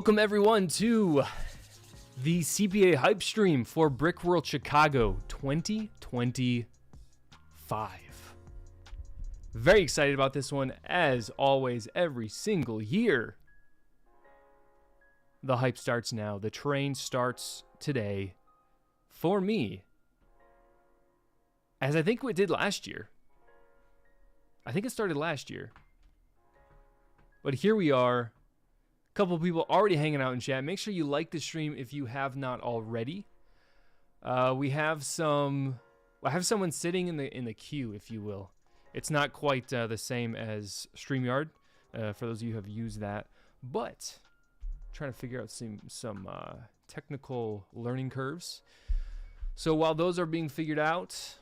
Welcome everyone to the CPA hype stream for Brickworld Chicago 2025. Very excited about this one, as always, every single year. The hype starts now. The train starts today for me, as I think it did last year. I think it started last year. But here we are. Couple of people already hanging out in chat. Make sure you like the stream if you have not already. I have someone sitting in the queue, if you will. It's not quite the same as StreamYard, for those of you who have used that, but trying to figure out some technical learning curves. So while those are being figured out,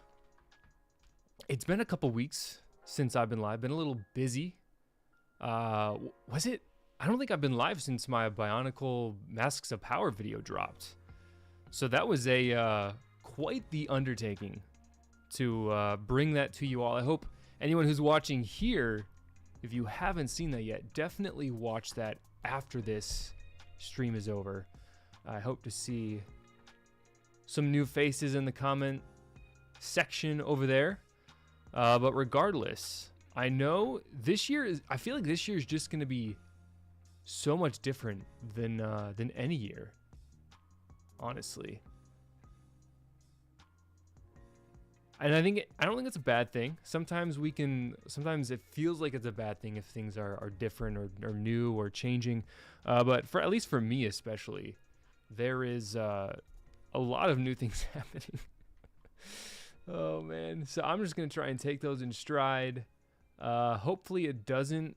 it's been a couple weeks since I've been live. Been a little busy. Was it? I don't think I've been live since my Bionicle Masks of Power video dropped. So that was a quite the undertaking to bring that to you all. I hope anyone who's watching here, if you haven't seen that yet, definitely watch that after this stream is over. I hope to see some new faces in the comment section over there. But regardless, I know this year I feel like this year is just going to be so much different than any year, honestly. And I don't think it's a bad thing. Sometimes it feels like it's a bad thing if things are different or new or changing. But at least for me especially, there is a lot of new things happening. Oh man. So I'm just gonna try and take those in stride. Hopefully it doesn't.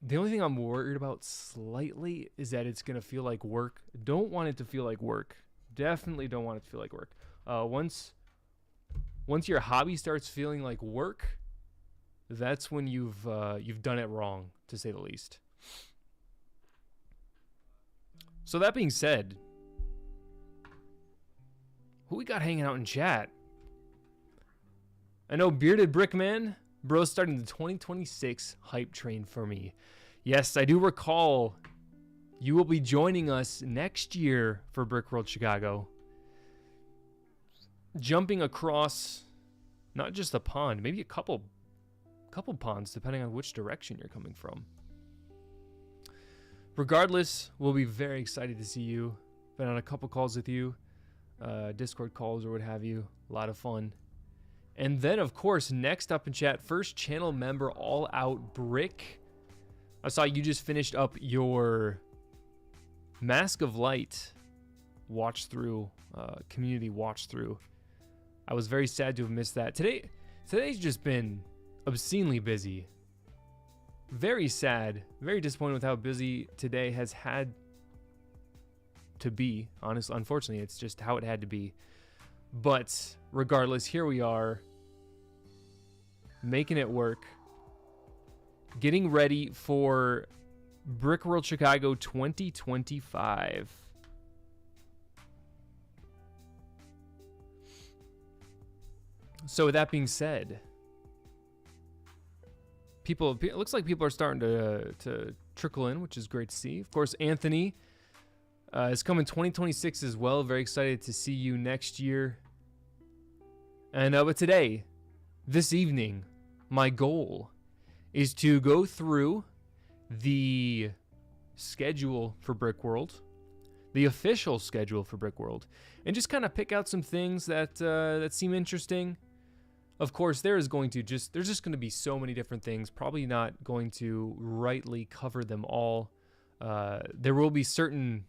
The only thing I'm worried about slightly is that it's going to feel like work. Don't want it to feel like work. Definitely don't want it to feel like work. Once your hobby starts feeling like work, that's when you've done it wrong, to say the least. So that being said, who we got hanging out in chat? I know Bearded Brickman. Bro's starting the 2026 hype train for me. Yes, I do recall you will be joining us next year for Brickworld Chicago. Jumping across not just a pond, maybe a couple ponds, depending on which direction you're coming from. Regardless, we'll be very excited to see you. Been on a couple calls with you, Discord calls or what have you. A lot of fun. And then, of course, next up in chat, first channel member, All Out Brick. I saw you just finished up your Mask of Light watch through, community watch through. I was very sad to have missed that. Today's just been obscenely busy. Very sad, very disappointed with how busy today has had to be. Honestly, unfortunately, it's just how it had to be. But regardless, here we are, making it work, getting ready for Brickworld Chicago 2025. So with that being said, it looks like people are starting to trickle in, which is great to see. Of course, Anthony is coming 2026 as well. Very excited to see you next year. And but today, this evening, my goal is to go through the schedule for Brickworld, the official schedule for Brickworld, and just kind of pick out some things that seem interesting. Of course, there's just going to be so many different things. Probably not going to rightly cover them all. There will be certain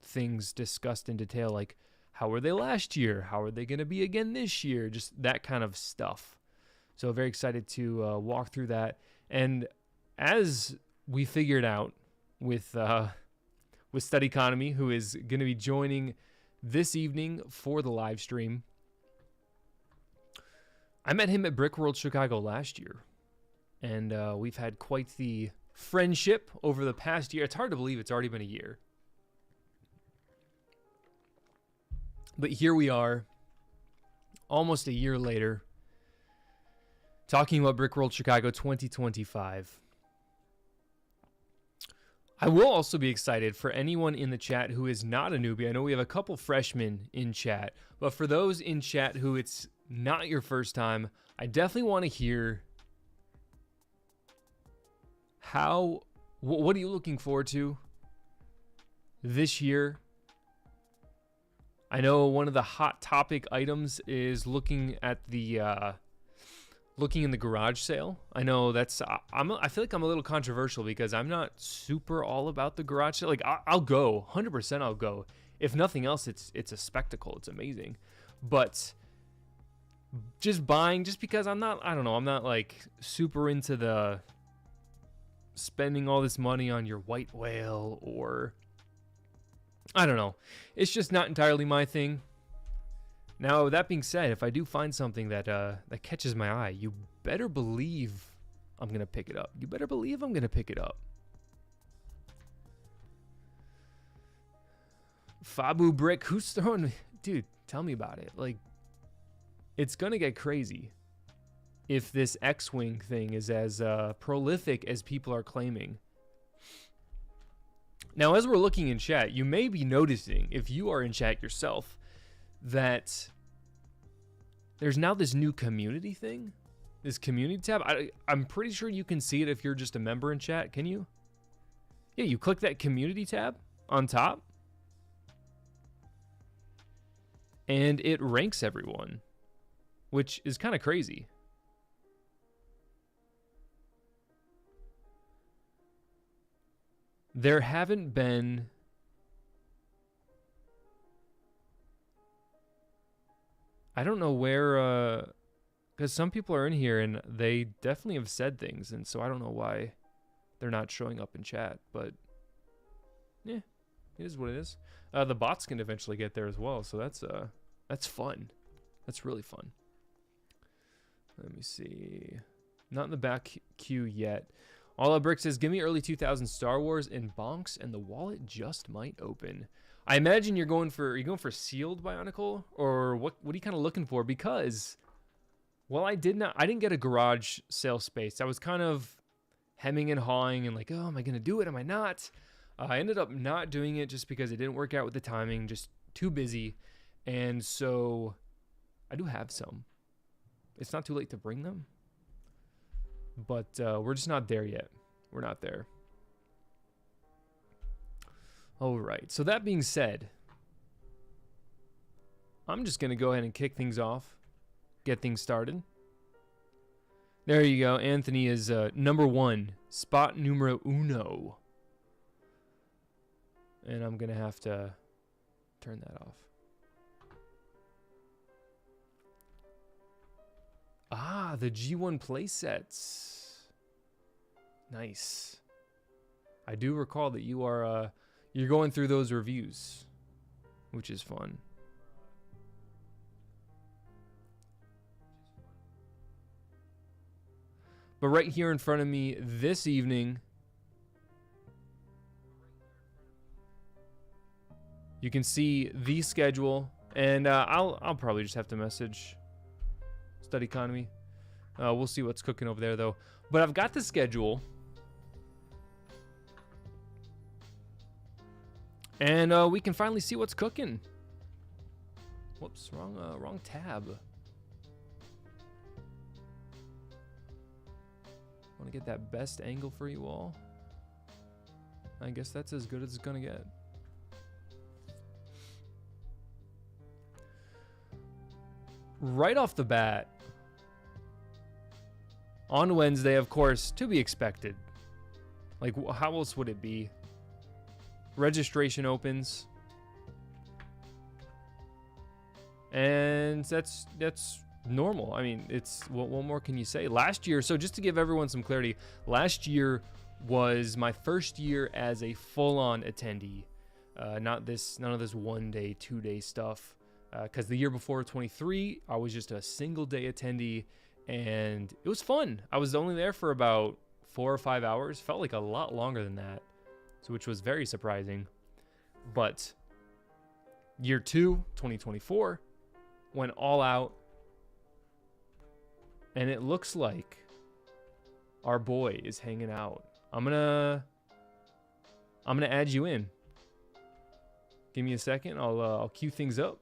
things discussed in detail, like how were they last year? How are they going to be again this year? Just that kind of stuff. So very excited to walk through that. And as we figured out with Stud Economy, who is going to be joining this evening for the live stream, I met him at Brickworld Chicago last year. And we've had quite the friendship over the past year. It's hard to believe it's already been a year. But here we are, almost a year later, talking about Brickworld Chicago 2025. I will also be excited for anyone in the chat who is not a newbie. I know we have a couple freshmen in chat, but for those in chat who it's not your first time, I definitely want to hear what are you looking forward to this year? I know one of the hot topic items is looking at the looking in the garage sale. I know that's I feel like I'm a little controversial because I'm not super all about the garage sale. Like I'll go 100%. I'll go. If nothing else, it's a spectacle. It's amazing. But just buying, just because I'm not like super into the spending all this money on your white whale, or I don't know. It's just not entirely my thing. Now, that being said, if I do find something that that catches my eye, you better believe I'm going to pick it up. You better believe I'm going to pick it up. Fabu Brick, who's throwing... Dude, tell me about it. Like, it's going to get crazy if this X-Wing thing is as prolific as people are claiming. Now, as we're looking in chat, you may be noticing, if you are in chat yourself, that there's now this new community thing, this community tab. I'm pretty sure you can see it if you're just a member in chat. Can you? Yeah, you click that community tab on top, and it ranks everyone, which is kind of crazy. There haven't been... I don't know where, because some people are in here and they definitely have said things, and so I don't know why they're not showing up in chat, but yeah, it is what it is. The bots can eventually get there as well, so that's fun. That's really fun. Let me see. Not in the back queue yet. All Out Brick says, give me early 2000s Star Wars in bonks, and the wallet just might open. I imagine you're going for sealed Bionicle, or what are you kind of looking for? Because, well, I didn't get a garage sale space. I was kind of hemming and hawing and like, oh, am I going to do it? Am I not? I ended up not doing it just because it didn't work out with the timing, just too busy. And so I do have some. It's not too late to bring them, but we're just not there yet. We're not there. All right, so that being said, I'm just going to go ahead and kick things off, get things started. There you go. Anthony is number one, spot numero uno. And I'm going to have to turn that off. Ah, the G1 playsets. Nice. I do recall that you are... you're going through those reviews, which is fun. But right here in front of me this evening, you can see the schedule, and I'll probably just have to message Stud Economy. We'll see what's cooking over there though. But I've got the schedule. And we can finally see what's cooking. Whoops, wrong tab. Want to get that best angle for you all. I guess that's as good as it's gonna get. Right off the bat, on Wednesday, of course, to be expected. Like, how else would it be? Registration opens, and that's normal. I mean, it's what more can you say? Last year, so just to give everyone some clarity, last year was my first year as a full-on attendee, none of this 1 day, 2 day stuff, because the year before, 23, I was just a single day attendee, and it was fun. I was only there for about 4 or 5 hours. Felt like a lot longer than that. So, which was very surprising. But year 2, 2024, went all out. And it looks like our boy is hanging out. I'm gonna I'm gonna add you in. Give me a second. I'll cue things up.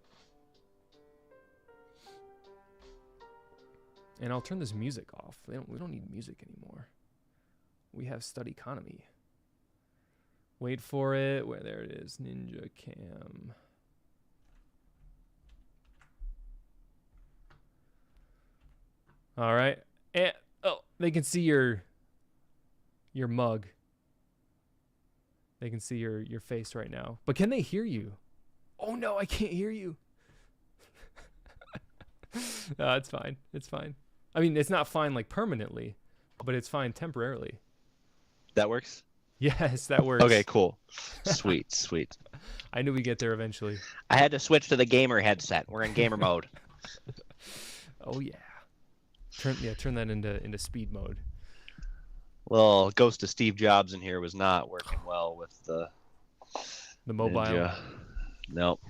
And I'll turn this music off. We don't need music anymore. We have stud economy. Wait for it. Where there it is. Ninja Cam. All right. And oh, they can see your mug. They can see your face right now. But can they hear you? Oh no, I can't hear you. No, it's fine. It's fine. I mean, it's not fine like permanently, but it's fine temporarily. That works? Yes, that works. Okay, cool. Sweet, sweet. I knew we'd get there eventually. I had to switch to the gamer headset. We're in gamer mode. Oh yeah. Turn that into speed mode. Well, Ghost of Steve Jobs in here was not working well with the mobile. Ninja. Nope.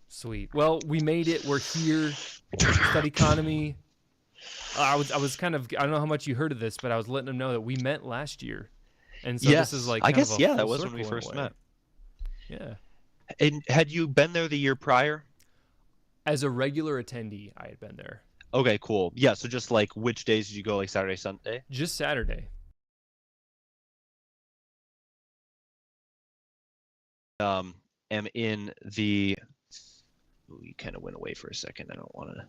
Sweet. Well, we made it. We're here. Stud economy. I was kind of, I don't know how much you heard of this, but I was letting them know that we met last year. And so yes. This is like I guess yeah, that was when we first met. Yeah. And had you been there the year prior? As a regular attendee, I had been there. Okay, cool. Yeah, so just like which days did you go, like Saturday, Sunday? Just Saturday. Am in the Ooh, you kind of went away for a second. I don't want to.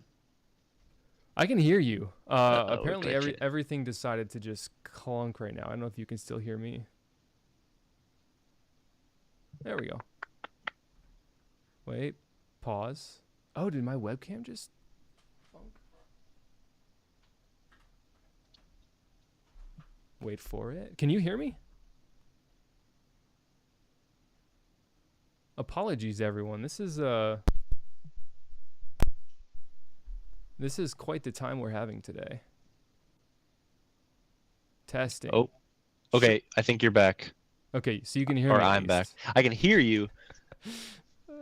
I can hear you. Apparently everything decided to just clunk right now. I don't know if you can still hear me. There we go. Wait, pause. Oh, did my webcam just funk? Wait for it. Can you hear me? Apologies, everyone. This is quite the time we're having today. Testing. Oh, okay. I think you're back. Okay, so you can hear me. Or I'm back. I can hear you.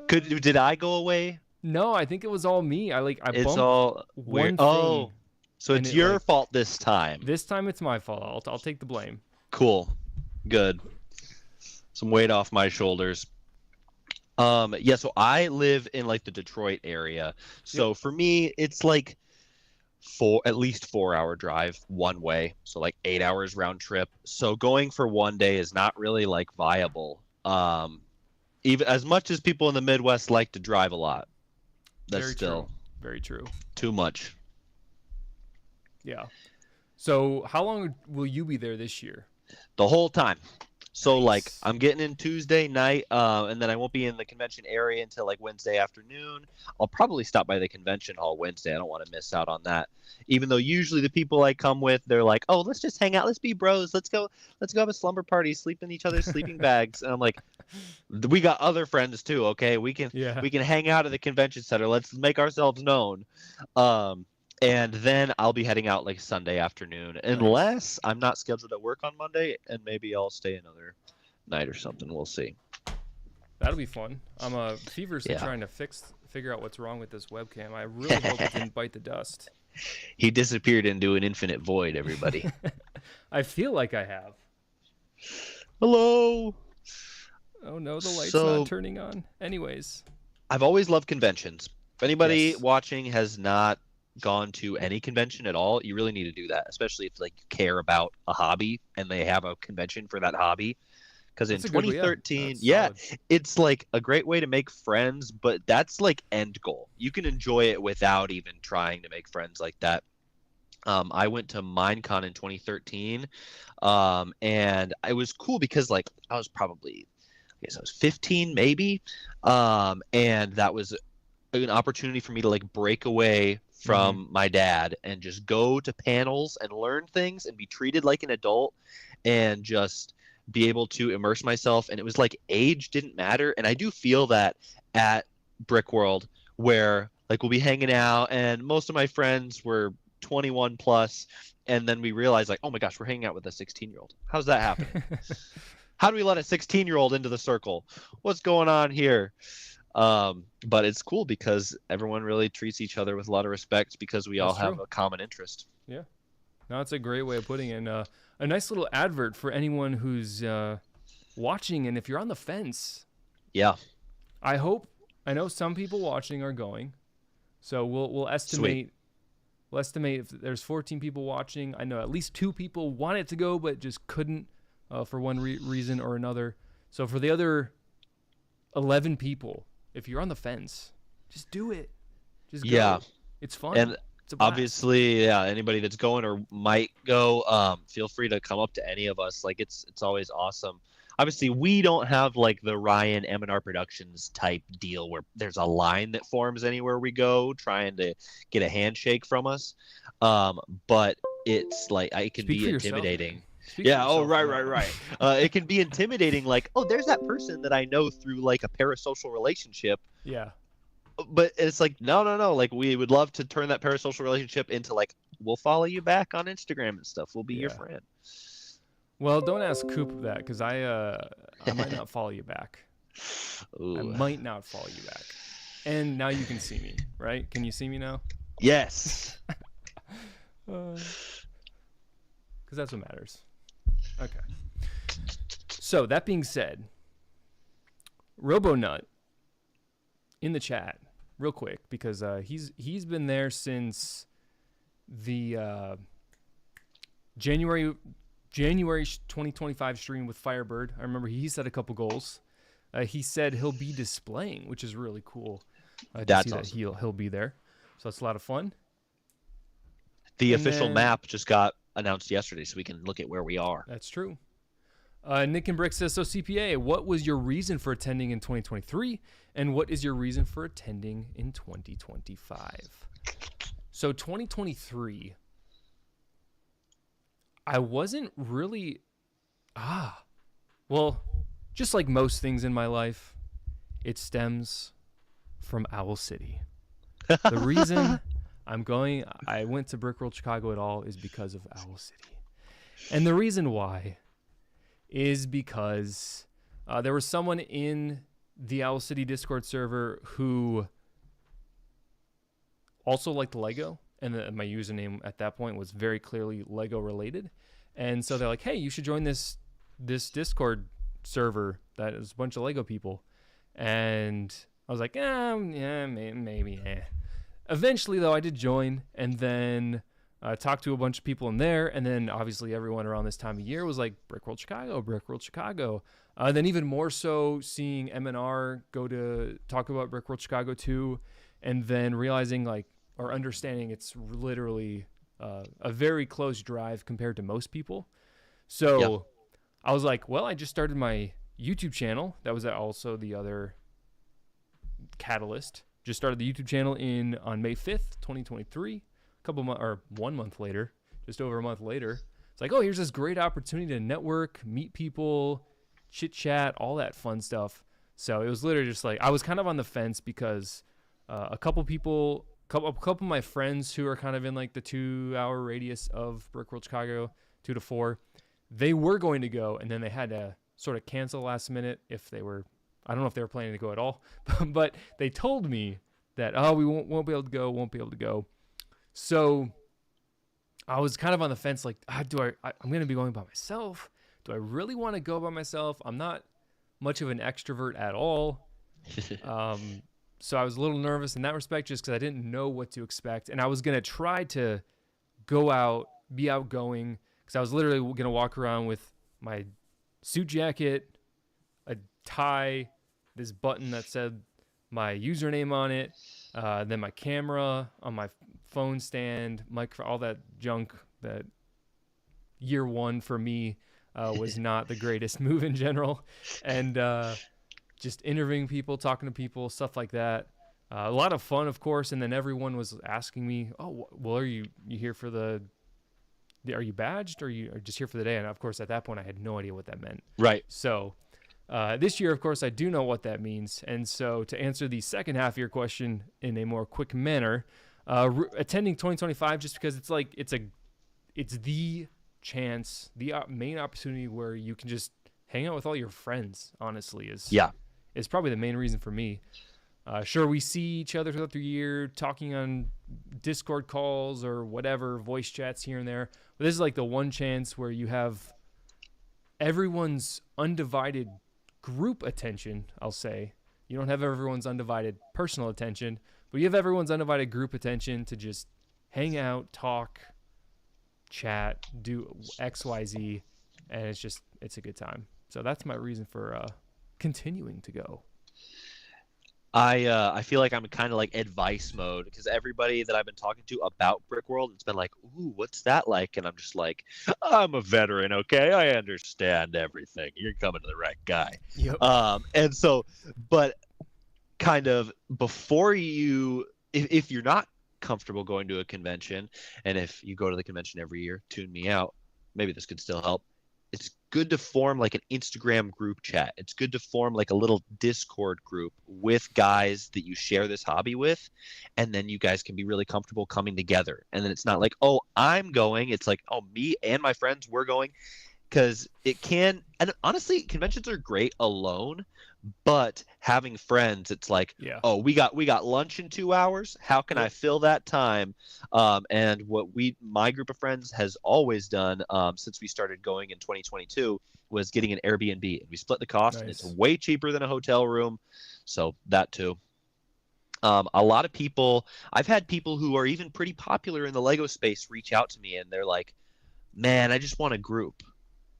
Did I go away? No, I think it was all me. I it's bumped all one weird. Oh, so it's your fault this time. This time it's my fault. I'll take the blame. Cool. Good. Some weight off my shoulders. Yeah, so I live in like the Detroit area. So for me, it's like at least 4-hour drive one way. So like 8 hours round trip. So going for one day is not really like viable. Even as much as people in the Midwest like to drive a lot, that's very true. Too much. Yeah. So how long will you be there this year? The whole time. So nice. Like I'm getting in Tuesday night, and then I won't be in the convention area until like Wednesday afternoon. I'll probably stop by the convention hall Wednesday. I don't want to miss out on that. Even though usually the people I come with, they're like, "Oh, let's just hang out. Let's be bros. Let's go have a slumber party, sleep in each other's sleeping bags." And I'm like, "We got other friends too, okay? We can hang out at the convention center. Let's make ourselves known." And then I'll be heading out like Sunday afternoon, unless I'm not scheduled at work on Monday, and maybe I'll stay another night or something. We'll see. That'll be fun. I'm feverishly trying to figure out what's wrong with this webcam. I really hope it didn't bite the dust. He disappeared into an infinite void, everybody. I feel like I have. Hello. Oh no, the light's not turning on. Anyways. I've always loved conventions. If anybody watching has not gone to any convention at all, you really need to do that, especially if like you care about a hobby and they have a convention for that hobby. Because in 2013, it's like a great way to make friends, but that's like end goal. You can enjoy it without even trying to make friends like that. I went to Minecon in 2013, and it was cool because like I was 15 maybe, and that was an opportunity for me to like break away from my dad and just go to panels and learn things and be treated like an adult and just be able to immerse myself. And it was like age didn't matter. And I do feel that at Brickworld, where like we'll be hanging out and most of my friends were 21 plus, and then we realize like, oh my gosh, we're hanging out with a 16-year-old. How's that happening? How do we let a 16-year-old into the circle? What's going on here? But it's cool because everyone really treats each other with a lot of respect because we all have a common interest. Yeah. No, it's a great way of putting in a nice little advert for anyone who's watching, and if you're on the fence, Yeah. I know some people watching are going, so we'll estimate. Sweet. We'll estimate if there's 14 people watching. I know at least 2 people wanted to go but just couldn't for one reason or another. So for the other 11 people, if you're on the fence, just do it. Just go. Yeah. It's fun. And it's a blast. obviously, yeah, anybody that's going or might go, feel free to come up to any of us. Like it's always awesome. Obviously, we don't have like the Ryan M&R Productions type deal where there's a line that forms anywhere we go trying to get a handshake from us. But it's like it can be intimidating. Yeah. Oh, right. It can be intimidating. Like, oh, there's that person that I know through like a parasocial relationship. Yeah. But it's like, no. Like, we would love to turn that parasocial relationship into like, we'll follow you back on Instagram and stuff. We'll be your friend. Well, don't ask Coop that because I might not follow you back. Ooh. I might not follow you back. And now you can see me, right? Can you see me now? Yes. Because that's what matters. Okay. So that being said, RoboNut in the chat, real quick, because he's been there since the January 2025 stream with Firebird. I remember he set a couple goals. He said he'll be displaying, which is really cool. That's awesome. That he'll be there, so it's a lot of fun. The official map just got announced yesterday, so we can look at where we are. That's true. Nick and Brick says, so CPA, what was your reason for attending in 2023, and what is your reason for attending in 2025? So 2023, I wasn't really, well, just like most things in my life, it stems from Owl City. The reason I went to Brickworld Chicago at all is because of Owl City. And the reason why is because there was someone in the Owl City Discord server who also liked Lego, and my username at that point was very clearly Lego related. And so they're like, hey, you should join this Discord server that is a bunch of Lego people. And I was like, yeah, maybe. Eventually, though, I did join, and then talked to a bunch of people in there, and then obviously everyone around this time of year was like, Brickworld Chicago. Then even more so seeing M&R go to talk about Brickworld Chicago too, and then realizing or understanding it's literally a very close drive compared to most people. So yeah. I was like, well, I just started my YouTube channel. That was also the other catalyst. Just started the YouTube channel on May 5th, 2023. 1 month later, just over a month later. It's like, oh, here's this great opportunity to network, meet people, chit chat, all that fun stuff. So it was literally just like, I was kind of on the fence because a couple of my friends who are kind of in like the 2-hour radius of Brickworld Chicago, 2 to 4, they were going to go, and then they had to sort of cancel last minute I don't know if they were planning to go at all, but they told me that, oh, we won't be able to go. So I was kind of on the fence, like, I'm going to be going by myself. Do I really want to go by myself? I'm not much of an extrovert at all. So I was a little nervous in that respect just because I didn't know what to expect. And I was going to try to go out, be outgoing, because I was literally going to walk around with my suit jacket, a tie, this button that said my username on it, then my camera on my phone stand, all that junk that year one for me was not the greatest move in general. And just interviewing people, talking to people, stuff like that. A lot of fun, of course. And then everyone was asking me, oh, well, are you here for are you badged or are you just here for the day? And of course, at that point, I had no idea what that meant. Right. So this year, of course, I do know what that means. And so to answer the second half of your question in a more quick manner, attending 2025 just because it's the chance, the main opportunity where you can just hang out with all your friends, honestly, is probably the main reason for me. Sure, we see each other throughout the year talking on Discord calls or whatever, voice chats here and there, but this is like the one chance where you have everyone's undivided group attention, I'll say. You don't have everyone's undivided personal attention, but you have everyone's undivided group attention to just hang out, talk, chat, do XYZ, and it's a good time. So that's my reason for continuing to go. I feel like I'm kind of like advice mode because everybody that I've been talking to about Brickworld, it's been like, ooh, what's that like? And I'm just like, I'm a veteran, okay? I understand everything. You're coming to the right guy. Yep. And so, but kind of before you, if you're not comfortable going to a convention, and if you go to the convention every year, tune me out. Maybe this could still help. It's good to form like an Instagram group chat. It's good to form like a little Discord group with guys that you share this hobby with. And then you guys can be really comfortable coming together. And then it's not like, oh, I'm going. It's like, oh, me and my friends, we're going. Because it can, and honestly, conventions are great alone, but having friends, it's like, oh, we got lunch in 2 hours. How can I fill that time? And what my group of friends has always done since we started going in 2022 was getting an Airbnb, and we split the cost, and it's way cheaper than a hotel room. So that too. A lot of people, I've had people who are even pretty popular in the Lego space reach out to me, and they're like, man, I just want a group.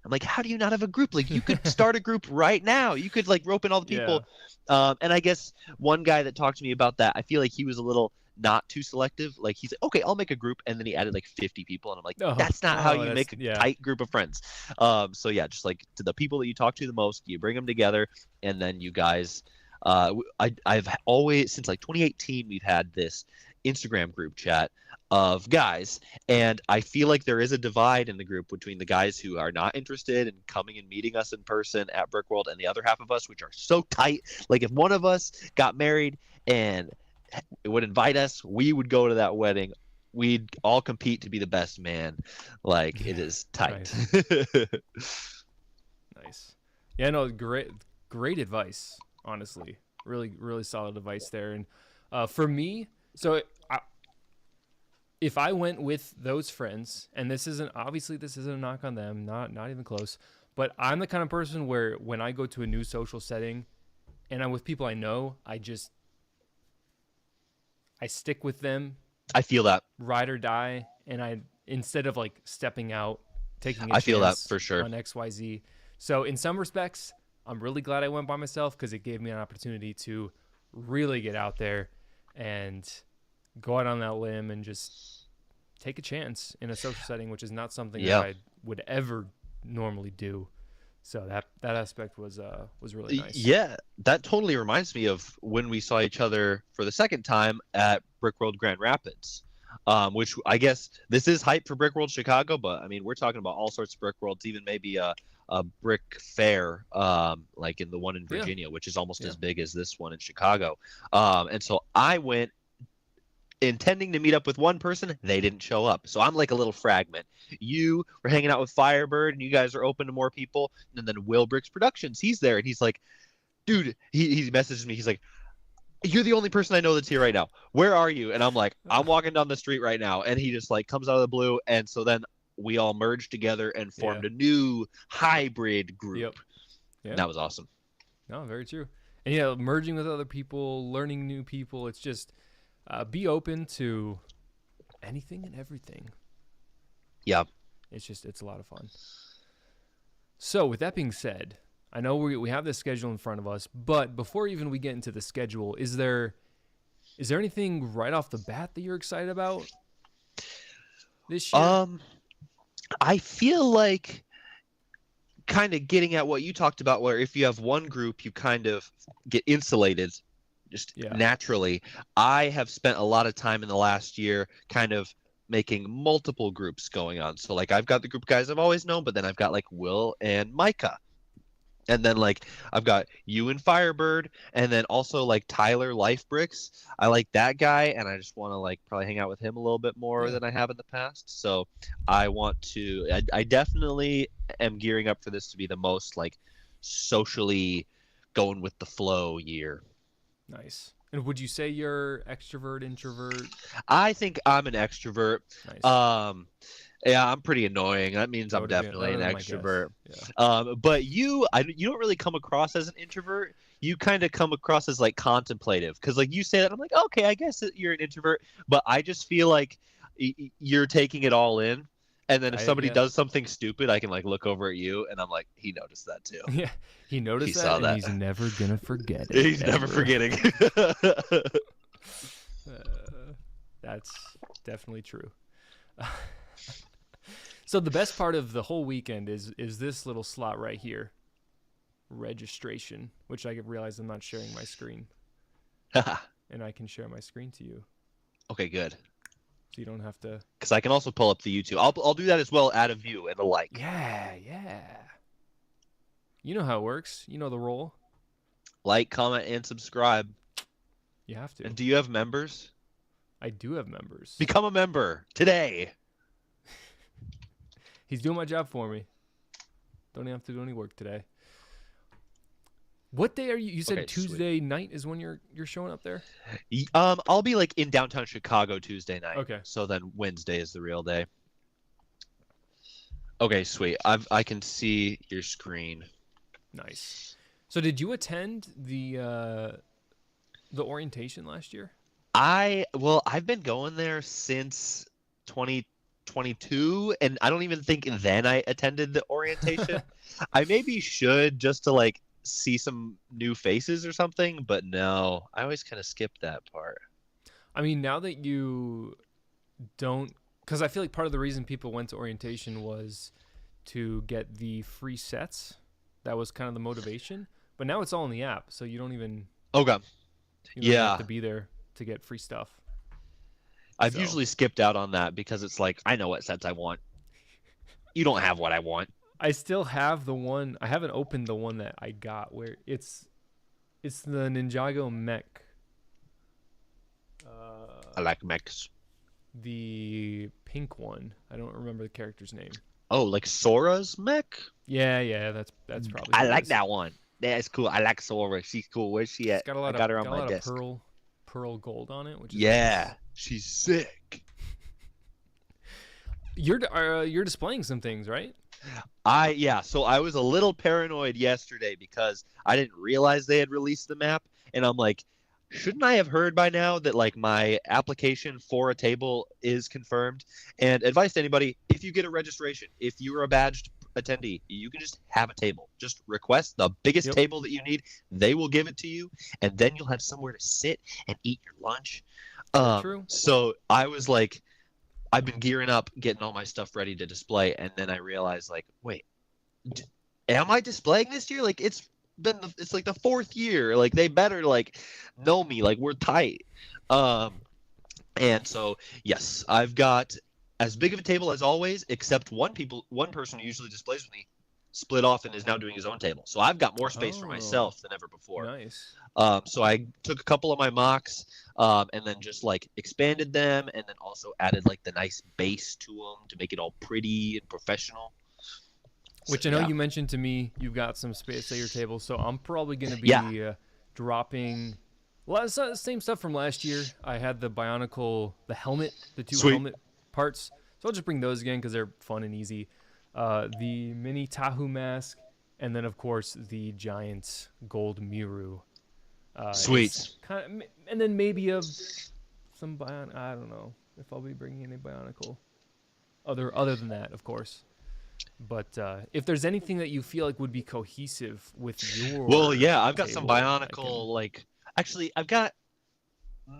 I'm like, how do you not have a group? Like, you could start a group right now. You could like rope in all the people. And I guess one guy that talked to me about that, I feel like he was a little not too selective. Like, he's like, okay, I'll make a group. And then he added like 50 people. And I'm like, that's not how you make a tight group of friends. So yeah, just like to the people that you talk to the most, you bring them together. And then you guys, I've always, since like 2018, we've had this Instagram group chat of guys, and I feel like there is a divide in the group between the guys who are not interested in coming and meeting us in person at Brickworld, and the other half of us, which are so tight. Like, if one of us got married and it would invite us, we would go to that wedding. We'd all compete to be the best man. Like, it is tight. Nice. Yeah, no, great advice, honestly. Really, really solid advice there. And for me, so if I went with those friends, and this isn't a knock on them, not even close, but I'm the kind of person where when I go to a new social setting and I'm with people I know, I stick with them. I feel that. Ride or die. And instead of like stepping out, taking I feel that for sure on XYZ. So in some respects, I'm really glad I went by myself because it gave me an opportunity to really get out there and go out on that limb and just take a chance in a social setting, which is not something that I would ever normally do. So that aspect was really nice. Yeah, that totally reminds me of when we saw each other for the second time at Brickworld Grand Rapids, which I guess this is hype for Brickworld Chicago, but I mean, we're talking about all sorts of Brickworlds, even maybe a brick fair, like in the one in Virginia, which is almost as big as this one in Chicago. And so I went intending to meet up with one person. They didn't show up, so I'm like a little fragment. You were hanging out with Firebird, and you guys are open to more people. And then Will Bricks Productions, he's there, and he's like, dude, he messages me, he's like, you're the only person I know that's here right now. Where are you? And I'm like, I'm walking down the street right now. And he just like comes out of the blue, and so then we all merged together and formed a new hybrid group. And that was awesome. No, very true. And merging with other people, learning new people, it's just be open to anything and everything. Yeah. It's a lot of fun. So with that being said, I know we have this schedule in front of us, but before even we get into the schedule, is there anything right off the bat that you're excited about this year? I feel like kind of getting at what you talked about, where if you have one group, you kind of get insulated just naturally. I have spent a lot of time in the last year kind of making multiple groups going on. So like I've got the group of guys I've always known, but then I've got like Will and Micah. And then like I've got you and Firebird, and then also like Tyler Life Bricks. I like that guy, and I just want to like probably hang out with him a little bit more than I have in the past. So I definitely am gearing up for this to be the most like socially going with the flow year. Nice. And would you say you're extrovert, introvert? I think I'm an extrovert. Nice. Yeah, I'm pretty annoying. That means That I'm would have been definitely an my guess. extrovert. Yeah. But you don't really come across as an introvert. You kind of come across as like contemplative, because like you say that, I'm like, okay, I guess that you're an introvert. But I just feel like you're taking it all in, and then if somebody Yeah. does something stupid, I can like look over at you, and I'm like, he noticed that too. Yeah. He noticed He that, saw and that. he's never gonna forget it. He's never forgetting. That's definitely true. So the best part of the whole weekend is this little slot right here, registration, which I realize I'm not sharing my screen, and I can share my screen to you, Okay, good. so you don't have to. Because I can also pull up the YouTube. I'll do that as well. Add a view and a like. Yeah. You know how it works. You know the role. Like, comment, and subscribe. You have to. And do you have members? I do have members. Become a member today. He's doing my job for me. Don't even have to do any work today. What day are you? You said Okay, Tuesday night is when you're showing up there? I'll be like in downtown Chicago Tuesday night. Okay. So then Wednesday is the real day. Okay, sweet. I can see your screen. Nice. So did you attend the orientation last year? I've been going there since 2022, and I don't even think then I attended the orientation. I maybe should, just to like see some new faces or something, but no, I always kind of skip that part. I mean, now that you don't, because I feel like part of the reason people went to orientation was to get the free sets. That was kind of the motivation. But now it's all in the app, so you don't even Okay. you don't have to be there to get free stuff. I've usually skipped out on that because it's like, I know what sets I want. You don't have what I want. I still have the one. I haven't opened the one that I got where it's the Ninjago mech. I like mechs. The pink one. I don't remember the character's name. Oh, like Sora's mech? Yeah, that's probably. I like that one. That's cool. I like Sora. She's cool. Where's she at? Got a lot I got of, her on my desk. of pearl gold on it, which is Yeah, she's sick. You're displaying some things, right? So I was a little paranoid yesterday because I didn't realize they had released the map, and I'm like, shouldn't I have heard by now that like my application for a table is confirmed? And advice to anybody, if you get a registration, if you're a badged attendee, you can just have a table. Just request the biggest table that you need. They will give it to you, and then you'll have somewhere to sit and eat your lunch. True. So I was like, I've been gearing up, getting all my stuff ready to display, and then I realized, like, wait, am I displaying this year? Like, it's like the fourth year. Like, they better like know me. Like, we're tight. And so yes, I've got as big of a table as always, except one person who usually displays with me split off and is now doing his own table. So I've got more space for myself than ever before. Nice. So I took a couple of my mocks, and then just like expanded them, and then also added like the nice base to them to make it all pretty and professional. Which I know you mentioned to me, you've got some space at your table, so I'm probably going to be dropping a lot of the same stuff from last year. I had the Bionicle, the helmet, the two helmet parts. So I'll just bring those again because they're fun and easy. The mini Tahu mask, and then of course the giant gold Miru. Sweet. And then maybe some Bionicle. I don't know if I'll be bringing any Bionicle. Other than that, of course. But if there's anything that you feel like would be cohesive with your I've got some Bionicle. Like, actually, I've got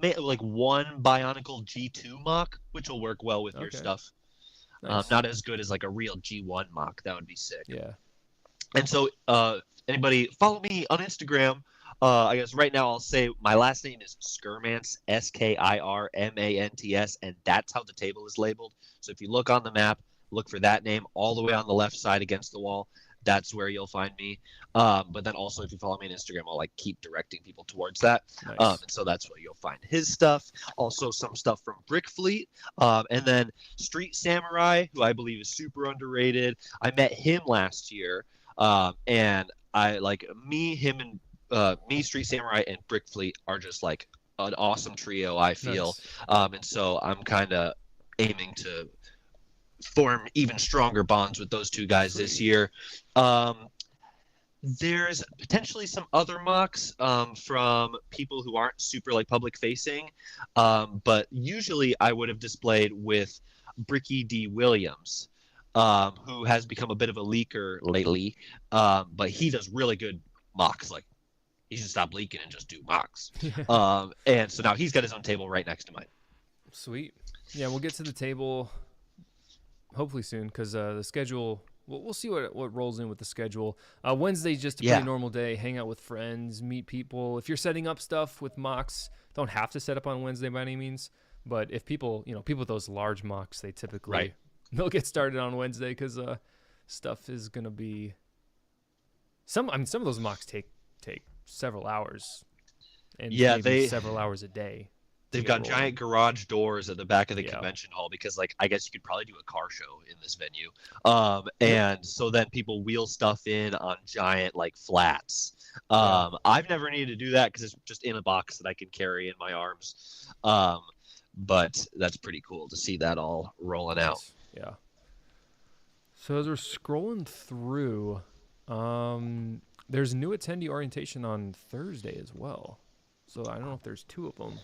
like one Bionicle G2 mock, which will work well with your stuff. Nice. Not as good as like a real G1 mock. That would be sick. Yeah. And so, anybody follow me on Instagram. I guess right now I'll say my last name is Skirmants, Skirmants, and that's how the table is labeled. So if you look on the map, look for that name all the way on the left side against the wall. That's where you'll find me. But then also, if you follow me on Instagram, I'll like keep directing people towards that. Nice. And so that's where you'll find his stuff. Also, some stuff from Brick Fleet, and then Street Samurai, who I believe is super underrated. I met him last year, and I like him, and me, Street Samurai, and Brick Fleet are just like an awesome trio, I feel. Nice. And so I'm kind of aiming to form even stronger bonds with those two guys this year. There's potentially some other mocks from people who aren't super like public facing, but usually I would have displayed with Bricky D. Williams, who has become a bit of a leaker lately, but he does really good mocks. Like, he should stop leaking and just do mocks. And so now he's got his own table right next to mine. Sweet. Yeah, we'll get to the table hopefully soon because the schedule. We'll see what rolls in with the schedule. Wednesday's just a pretty normal day. Hang out with friends, meet people. If you're setting up stuff with mocks, don't have to set up on Wednesday by any means. But if people, people with those large mocks, they typically they'll get started on Wednesday because stuff is gonna be some of those mocks take several hours, and maybe several hours a day. They've got giant garage doors at the back of the convention hall because, like, I guess you could probably do a car show in this venue. And so then people wheel stuff in on giant, like, flats. I've never needed to do that because it's just in a box that I can carry in my arms. But that's pretty cool to see that all rolling out. Yeah. So as we're scrolling through, there's a new attendee orientation on Thursday as well. So I don't know if there's two of them.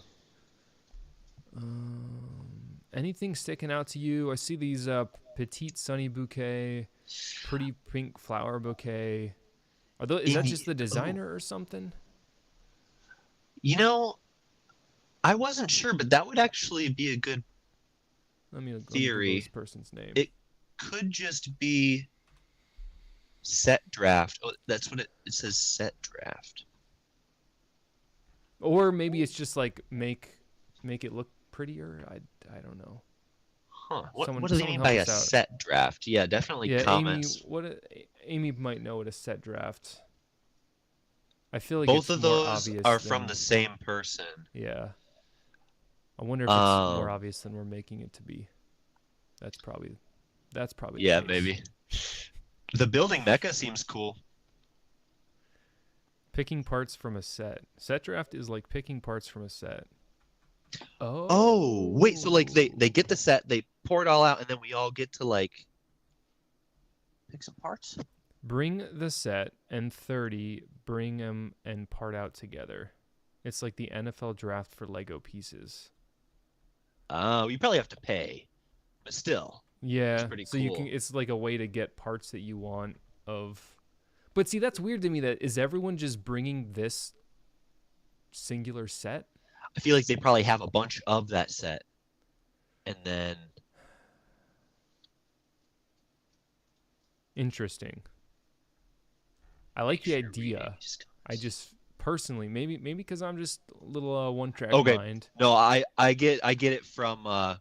Anything sticking out to you? I see these petite sunny bouquet, pretty pink flower bouquet. Is that just the designer or something? I wasn't sure, but that would actually be a good theory. This person's name. It could just be set draft. Oh, that's what it says. Set draft. Or maybe it's just like make it look prettier. I don't know. Huh. What do they mean by a set draft? Yeah, definitely comments. Amy might know what a set draft. I feel like both of those are from the same person. Yeah. I wonder if it's more obvious than we're making it to be. That's probably yeah, maybe. The building mecha seems cool. Picking parts from a set. Set draft is like picking parts from a set. Oh, wait, so like they get the set, they pour it all out, and then we all get to like pick some parts? Bring the set and 30, bring them and part out together. It's like the NFL draft for Lego pieces. Oh, you probably have to pay, but still. Yeah, it's pretty so cool. it's like a way to get parts that you want of. But see, that's weird to me. That is everyone just bringing this singular set? I feel like they probably have a bunch of that set, and then. Interesting. I like the idea. I just personally, maybe because I'm just a little one-track mind. No, I get it from.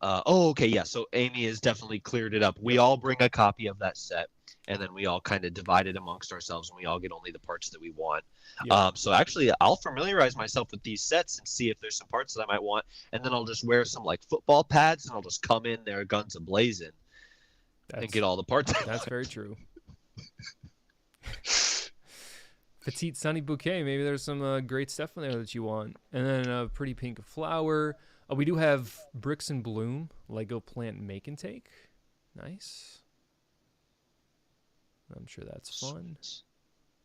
Okay, yeah. So Amy has definitely cleared it up. We all bring a copy of that set, and then we all kind of divide it amongst ourselves, and we all get only the parts that we want. Yep. So actually, I'll familiarize myself with these sets and see if there's some parts that I might want, and then I'll just wear some like football pads, and I'll just come in there guns a-blazing and get all the parts. That's very true. Petite sunny bouquet. Maybe there's some great stuff in there that you want, and then a pretty pink flower. We do have Bricks and Bloom Lego Plant Make and Take. Nice. I'm sure that's fun.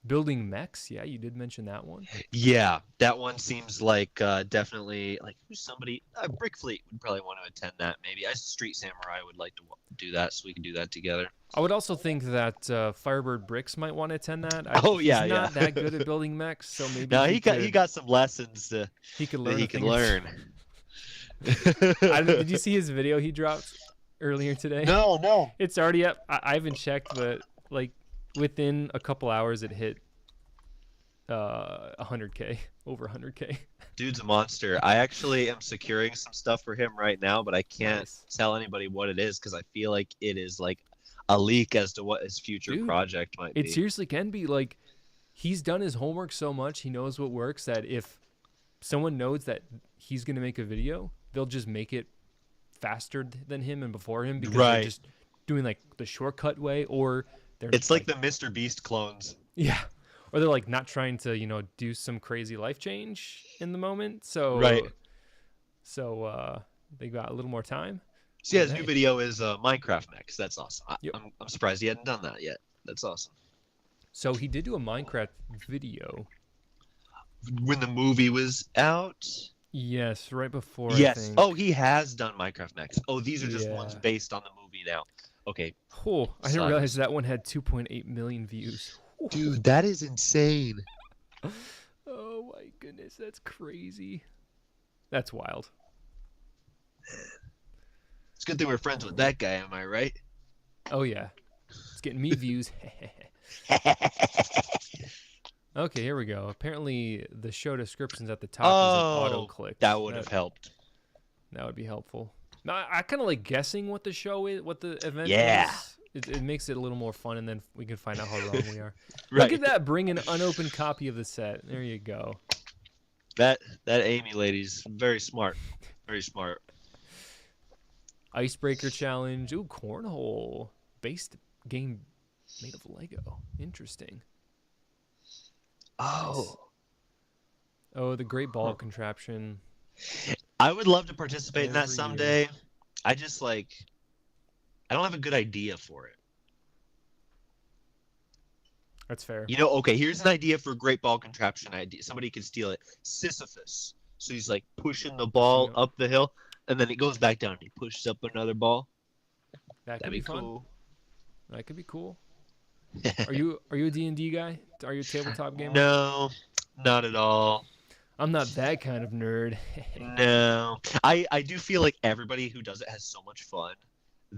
Building mechs. Yeah, you did mention that one. Yeah, that one seems like definitely like who's somebody. Brick Fleet would probably want to attend that. Maybe Street Samurai would like to do that, so we can do that together. I would also think that Firebird Bricks might want to attend that. He's not that good at building mechs, so maybe. No, he got some lessons he could learn. He can learn. Did you see his video he dropped earlier today? No. It's already up. I haven't checked, but like within a couple hours, it hit 100K, over 100K. Dude's a monster. I actually am securing some stuff for him right now, but I can't tell anybody what it is because I feel like it is like a leak as to what his future project might be. It seriously can be. Like, he's done his homework so much, he knows what works, that if someone knows that he's going to make a video, they'll just make it faster than him and before him because they're just doing like the shortcut way, or they're it's like the Mr. Beast clones. Yeah. or they're like not trying to, do some crazy life change in the moment. So, Right. They got a little more time. So yeah, his Hey. new video is Minecraft mix. That's awesome. Yep. I'm surprised he hadn't done that yet. That's awesome. So he did do a Minecraft video. When the movie was out. Yes, right before. Yes. I think. Oh, he has done Minecraft mix. Oh, these are just ones Yeah. based on the movie now. Okay. Oh, I didn't realize that one had 2.8 million views. Dude, that is insane. Oh my goodness, that's crazy. That's wild. It's a good thing we're friends with that guy, am I right? Oh yeah, it's getting me views. Okay, here we go. Apparently, the show descriptions at the top is an auto click. That would have helped. That would be helpful. Now, I kind of like guessing what the show is, what the event Yeah. is. It makes it a little more fun, and then we can find out how wrong we are. Right. Look at that! Bring an unopened copy of the set. There you go. That Amy lady's very smart. Very smart. Icebreaker challenge. Ooh, cornhole based game made of Lego. Interesting. Oh. Nice. Oh, the great ball contraption. I would love to participate in that Every someday. year. I just I don't have a good idea for it. That's fair. Okay, here's an idea for a great ball contraption idea. Somebody could steal it. Sisyphus. So he's like pushing the ball up the hill, and then it goes back down. He pushes up another ball. That'd That'd be be fun. cool. That could be cool. Are you a D&D guy? Are you a tabletop gamer? No, not at all. I'm not that kind of nerd. No. I do feel like everybody who does it has so much fun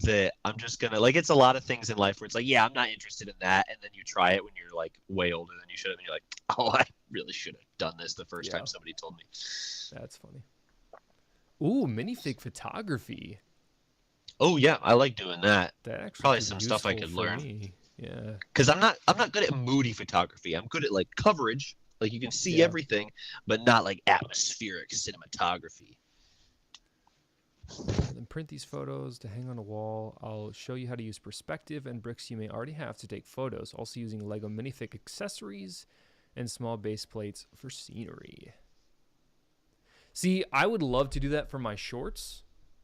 that I'm just gonna it's a lot of things in life where it's like, yeah, I'm not interested in that, and then you try it when you're like way older than you should have, and you're like, oh, I really should have done this the first time somebody told me. That's funny. Ooh, minifig photography. Oh yeah, I like doing that. That actually Probably could be some stuff I useful could for learn. me. Yeah. Because I'm not good at moody photography. I'm good at coverage, like you can see everything, but not like atmospheric cinematography. Then print these photos to hang on a wall. I'll show you how to use perspective and bricks you may already have to take photos. Also using Lego minifig accessories and small base plates for scenery. See, I would love to do that for my shorts.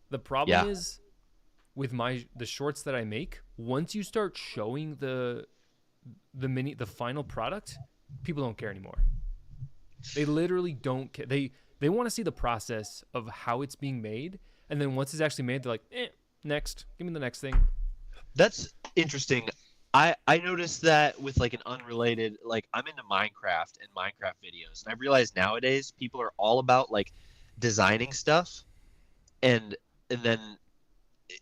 The problem is with the shorts that I make, once you start showing the final product, people don't care anymore. They literally don't care. They want to see the process of how it's being made, and then once it's actually made, they're like, next. Give me the next thing. That's interesting. I noticed that with an unrelated, I'm into Minecraft and Minecraft videos, and I've realized nowadays people are all about designing stuff, and then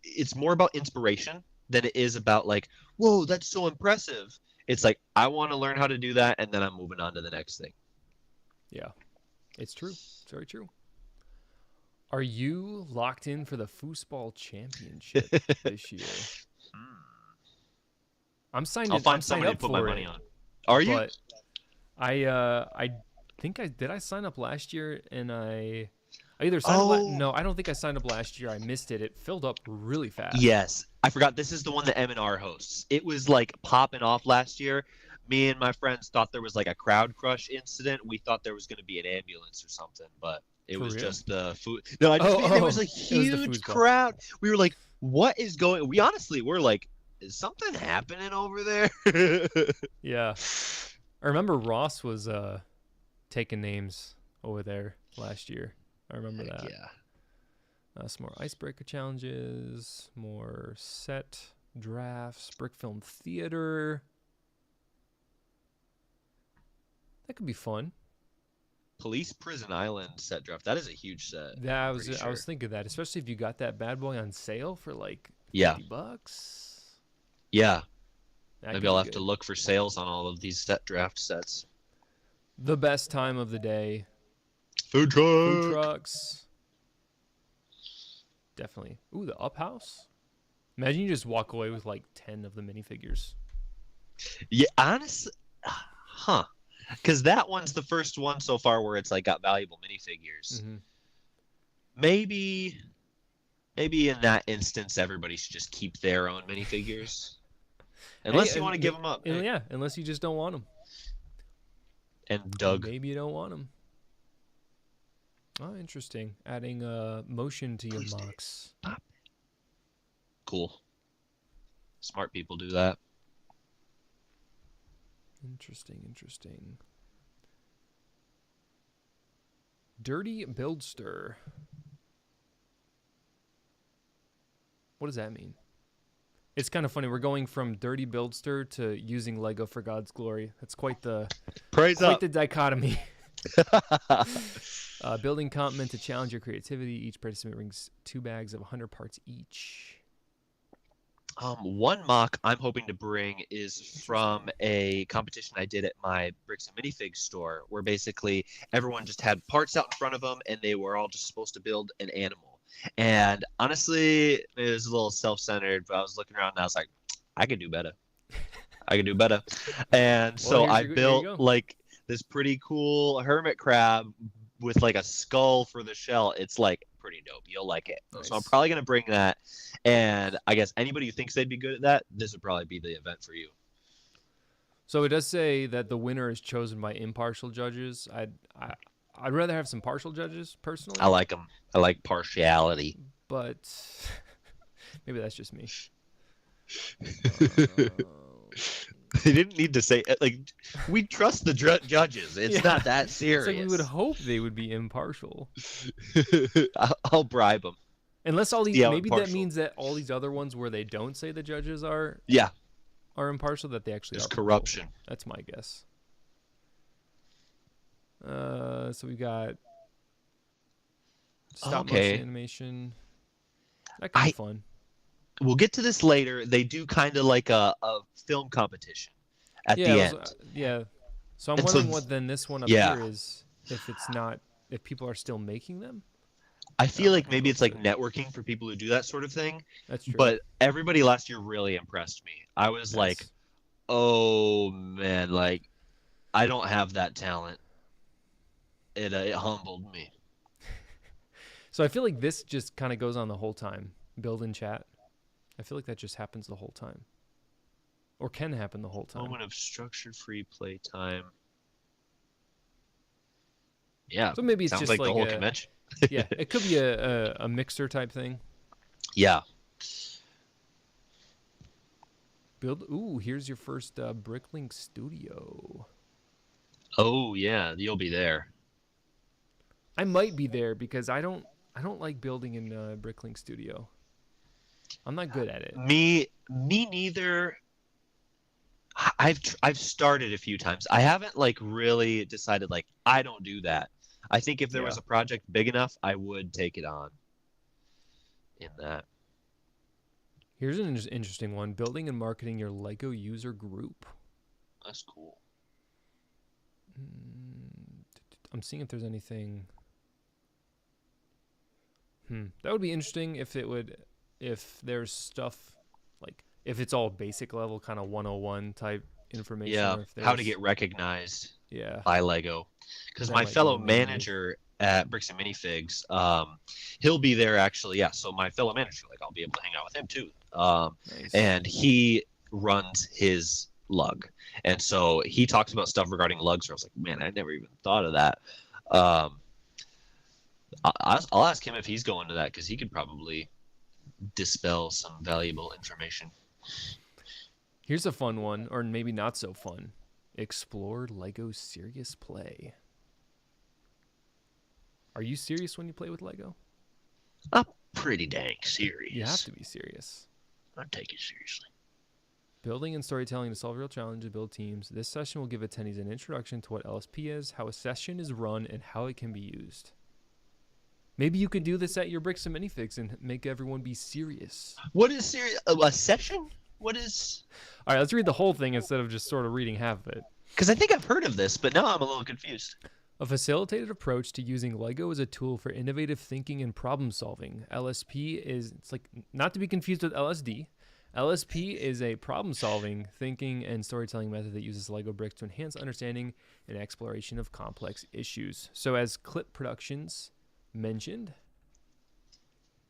it's more about inspiration than it is about whoa, that's so impressive. It's I want to learn how to do that, and then I'm moving on to the next thing. Yeah, it's true. It's very true. Are you locked in for the foosball championship this year? I'm signed. I'll find I'm somebody signed to up put my for money it, on. Are you? But I think I sign up last year, and I either signed up. No, I don't think I signed up last year. I missed it. It filled up really fast. Yes, I forgot. This is the one that M&R hosts. It was popping off last year. Me and my friends thought there was a crowd crush incident. We thought there was going to be an ambulance or something, but it was just the food. No, I just mean there was a huge crowd. We were like, "What is going?" We honestly were like, "Is something happening over there?" Yeah, I remember Ross was taking names over there last year. I remember that. Yeah. Some more icebreaker challenges, more set drafts, brick film theater. That could be fun. Police Prison Island set draft. That is a huge set. Yeah, I was thinking that, especially if you got that bad boy on sale for $50. Yeah. That Maybe I'll have to look for sales on all of these set draft sets. The best time of the day. Food trucks. Definitely. Ooh, the Up House. Imagine you just walk away with 10 of the minifigures. Yeah, honestly, huh? Because that one's the first one so far where it's got valuable minifigures. Mm-hmm. Maybe in that instance, everybody should just keep their own minifigures, unless you want to give them up. Yeah, unless you just don't want them. and Doug. Maybe you don't want them. Oh, interesting. Adding motion to your Please do. mocks. Cool. Smart people do that. Interesting. Dirty Buildster. What does that mean? It's kind of funny. We're going from Dirty Buildster to using Lego for God's glory. That's quite the dichotomy. Building comp meant to challenge your creativity. Each participant brings 2 bags of 100 parts each. One mock I'm hoping to bring is from a competition I did at my Bricks and Minifigs store, where basically everyone just had parts out in front of them, and they were all just supposed to build an animal. And honestly, it was a little self-centered, but I was looking around and I was like, I could do better. And so I built like this pretty cool hermit crab with like a skull for the shell. It's like pretty dope. You'll like it. Nice. So I'm probably going to bring that. And I guess anybody who thinks they'd be good at that, this would probably be the event for you. So it does say that the winner is chosen by impartial judges. I'd rather have some partial judges, personally. I like them. I like partiality. But maybe that's just me. They didn't need to say it. Like, we trust the judges. It's not that serious. It's like we would hope they would be impartial. I'll bribe them. Unless all these, maybe impartial. That means that all these other ones where they don't say the judges are impartial, that they actually There's are corruption. Partial. That's my guess. So we got stop motion animation. That could be fun. We'll get to this later. They do kind of like a film competition at the end. So I'm wondering what then this one up here is, if people are still making them. I feel like maybe it's like networking for people who do that sort of thing. That's true. But everybody last year really impressed me. I was like, oh man, like I don't have that talent. It humbled me. So I feel like this just kind of goes on the whole time. Build in chat. I feel like that just happens the whole time. Or can happen the whole time. Moment of structured free play time. Yeah. So maybe it's sounds just like the whole convention. Yeah, it could be a mixer type thing. Yeah. Here's your first Bricklink studio. Oh yeah, you'll be there. I might be there because I don't like building in Bricklink studio. I'm not good at it. Me neither. I've started a few times. I haven't like really decided like I don't do that. I think if there was a project big enough, I would take it on. In that. Here's an interesting one: building and marketing your Lego user group. That's cool. I'm seeing if there's anything. That would be interesting if there's stuff like if it's all basic level kind of 101 type information. Yeah, or if how to get recognized. Yeah. By Lego, because my fellow manager at Bricks and Minifigs, he'll be there actually. Yeah, so my fellow manager, like I'll be able to hang out with him too. Nice. And he runs his lug, and so he talks about stuff regarding lugs. Where I was like, man, I never even thought of that. I'll ask him if he's going to that because he could probably dispel some valuable information. Here's a fun one, or maybe not so fun. Explore Lego serious play. Are you serious when you play with Lego? I'm pretty dang serious. You have to be serious. I take it seriously. Building and storytelling to solve real challenges, build teams. This session will give attendees an introduction to what LSP is, how a session is run, and how it can be used. Maybe you could do this at your Bricks and Minifigs and make everyone be serious. What is serious? A session? What is... All right, let's read the whole thing instead of just sort of reading half of it. Because I think I've heard of this, but now I'm a little confused. A facilitated approach to using Lego as a tool for innovative thinking and problem solving. LSP is, it's like, not to be confused with LSD. LSP is a problem solving, thinking, and storytelling method that uses Lego bricks to enhance understanding and exploration of complex issues. So as Clip Productions mentioned,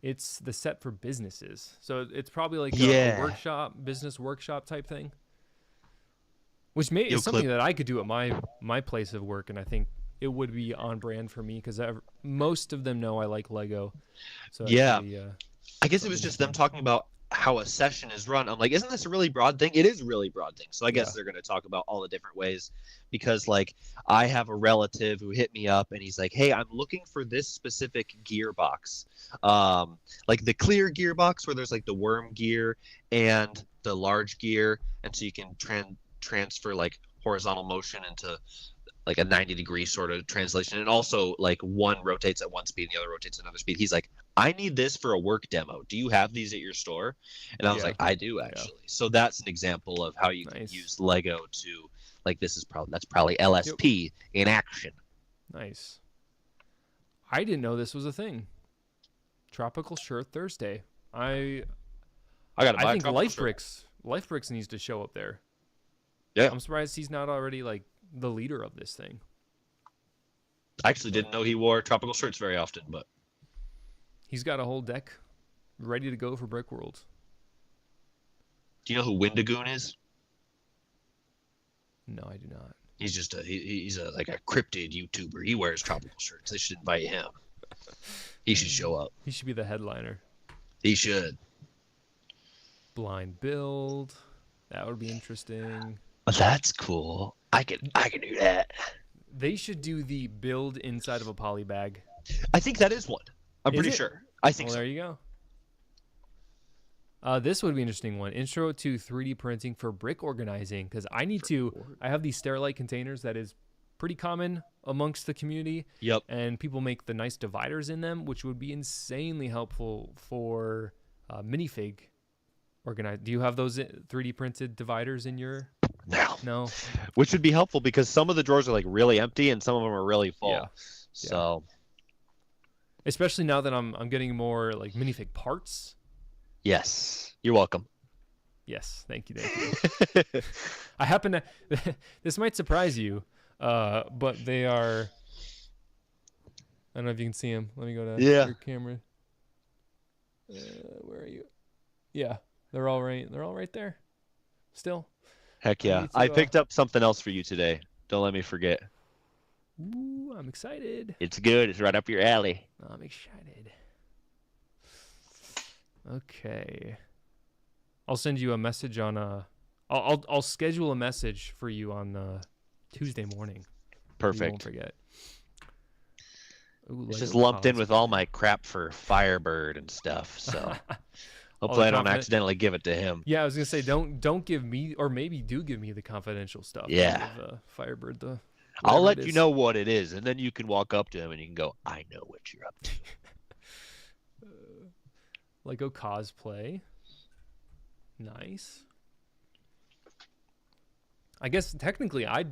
it's the set for businesses. So it's probably like a business workshop type thing. which Yo, is something Clip. that I could do at my place of work, and I think it would be on brand for me because most of them know I like Lego. So it Yeah. could be, I guess it was something just fun. them talking about how a session is run. I'm like, isn't this a really broad thing? It is a really broad thing. So I guess Yeah. they're going to talk about all the different ways because, like, I have a relative who hit me up and he's like, hey, I'm looking for this specific gearbox. Like the clear gearbox where there's like the worm gear and the large gear. And so you can transfer like horizontal motion into like a 90-degree sort of translation, and also like one rotates at one speed and the other rotates at another speed. He's like, I need this for a work demo. Do you have these at your store? And I was Yeah. like, I do actually. So that's an example of how you can Nice. use Lego to, like, that's probably LSP in action. Nice. I didn't know this was a thing. Tropical Shirt Thursday. I gotta buy a think tropical shirt. Life Bricks needs to show up there. Yeah. I'm surprised he's not already like the leader of this thing. I actually didn't know he wore tropical shirts very often, but He's got a whole deck ready to go for Brickworld. do you know who Windigoon is? No, I do not. He's just he's like a cryptid YouTuber. He wears tropical shirts. They should invite him. He should show up. He should be the headliner. He should. Blind build. That would be interesting. That's cool. I can do that. They should do the build inside of a poly bag. I think that is one. I'm Is pretty it? sure. I think Well, so. there you go. This would be an interesting one. Intro to 3D printing for brick organizing, because I have these Sterilite containers that is pretty common amongst the community. Yep. And people make the nice dividers in them, which would be insanely helpful for minifig organize. Do you have those 3D printed dividers in your? No. Which would be helpful because some of the drawers are like really empty and some of them are really full. Yeah. So. Especially now that I'm getting more like minifig parts. Yes. You're welcome. Yes, thank you. I happen to. This might surprise you, but they are. I don't know if you can see them. Let me go to your camera. Where are you? Yeah, they're all right. They're all right there. Still. Heck yeah! I picked up something else for you today. Don't let me forget. Ooh, I'm excited. It's good. It's right up your alley. I'm excited. Okay. I'll send you a message on I'll schedule a message for you on Tuesday morning. Perfect. You won't forget. Ooh, it's just lumped in with all my crap for Firebird and stuff, so hopefully I don't accidentally give it to him. Yeah, I was gonna say don't give me, or maybe do give me the confidential stuff. Yeah. Of, Firebird. I'll let you know what it is, and then you can walk up to him and you can go, "I know what you're up to." Lego cosplay. Nice. I guess technically I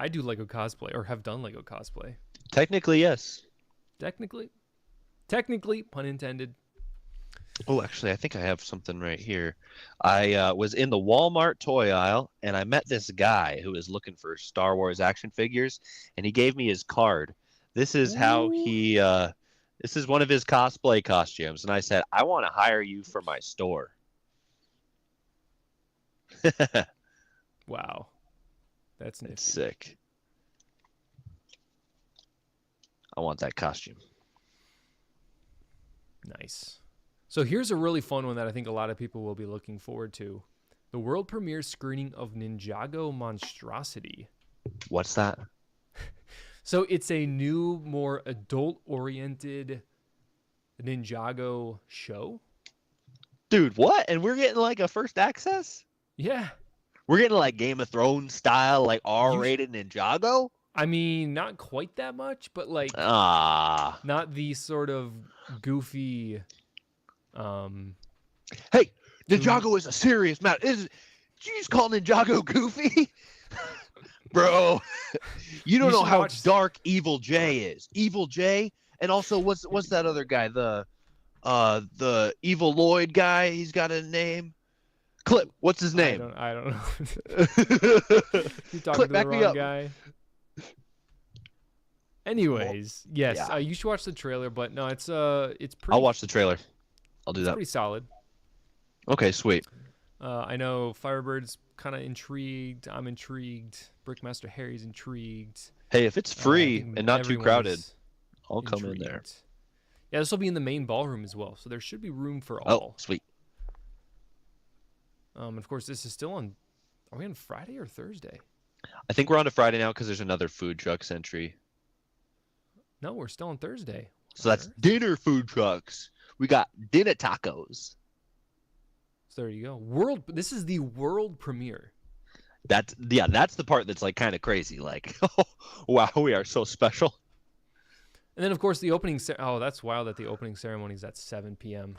do Lego cosplay, or have done Lego cosplay. Technically, yes. Technically, pun intended. Oh, actually, I think I have something right here. I was in the Walmart toy aisle, and I met this guy who was looking for Star Wars action figures, and he gave me his card. This is how he. This is one of his cosplay costumes, and I said, "I want to hire you for my store." Wow, that's nifty. It's sick. I want that costume. Nice. So here's a really fun one that I think a lot of people will be looking forward to. The world premiere screening of Ninjago Monstrosity. What's that? So it's a new, more adult-oriented Ninjago show. Dude, what? And we're getting like a first access? Yeah. We're getting like Game of Thrones style, like R-rated Ninjago? I mean, not quite that much, but like not the sort of goofy Hey, Ninjago is a serious matter. Did you just call Ninjago goofy? Bro, you don't know how dark Evil J is. Evil J, and also what's that other guy? The Evil Lloyd guy, he's got a name. Clip, what's his name? I don't know. You're talking Clip, to back the me wrong up. Guy. Anyways, yes, yeah. You should watch the trailer, but no, it's pretty. I'll watch the trailer. I'll do that. Pretty solid. Okay, sweet. I know Firebird's kind of intrigued. I'm intrigued. Brickmaster Harry's intrigued. Hey, if it's free and not too Everyone crowded, is I'll come in there. intrigued. Yeah, this will be in the main ballroom as well, so there should be room for Oh, all. sweet. And of course, this is still on. Are we on Friday or Thursday? I think we're on to Friday now because there's another food trucks entry. No, we're still on Thursday. So that's dinner food trucks. We got dinner tacos. So there you go. This is the world premiere. That's the part that's like kind of crazy. Like, oh, wow, we are so special. And then of course the opening. Oh, that's wild that the opening ceremony is at 7 p.m.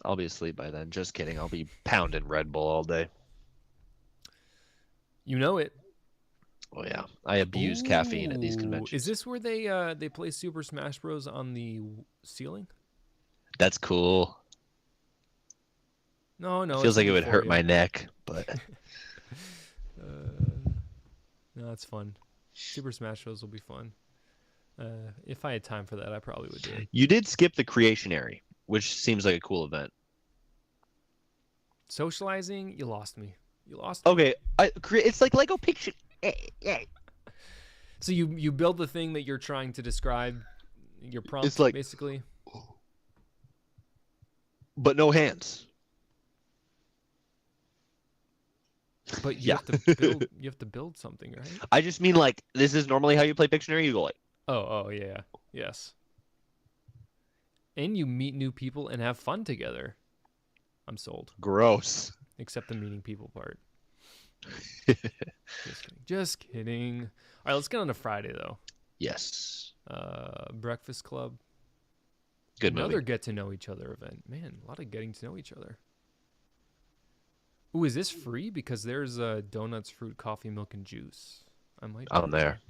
I'll be asleep by then. Just kidding. I'll be pounding Red Bull all day. You know it. Oh yeah, I abuse caffeine at these conventions. Is this where they play Super Smash Bros on the ceiling? That's cool. No. Feels like it would hurt my neck, but no, it's fun. Super Smash Bros will be fun. If I had time for that, I probably would do it. You did skip the creationary, which seems like a cool event. Socializing, you lost me. You lost me. Okay, it's like Lego picture. So you build the thing that you're trying to describe, your prompt, It's like- basically. But no hands. But you Yeah. have to build. You have to build something, right? I just mean like this is normally how you play Pictionary. You go like, Oh yeah, yes. And you meet new people and have fun together. I'm sold. gross. Except the meeting people part. Just kidding. All right, let's get on to Friday though. Yes. Breakfast Club. Good Another movie. get to know each other event. Man, a lot of getting to know each other. Ooh, is this free? Because there's donuts, fruit, coffee, milk, and juice. I might. On there.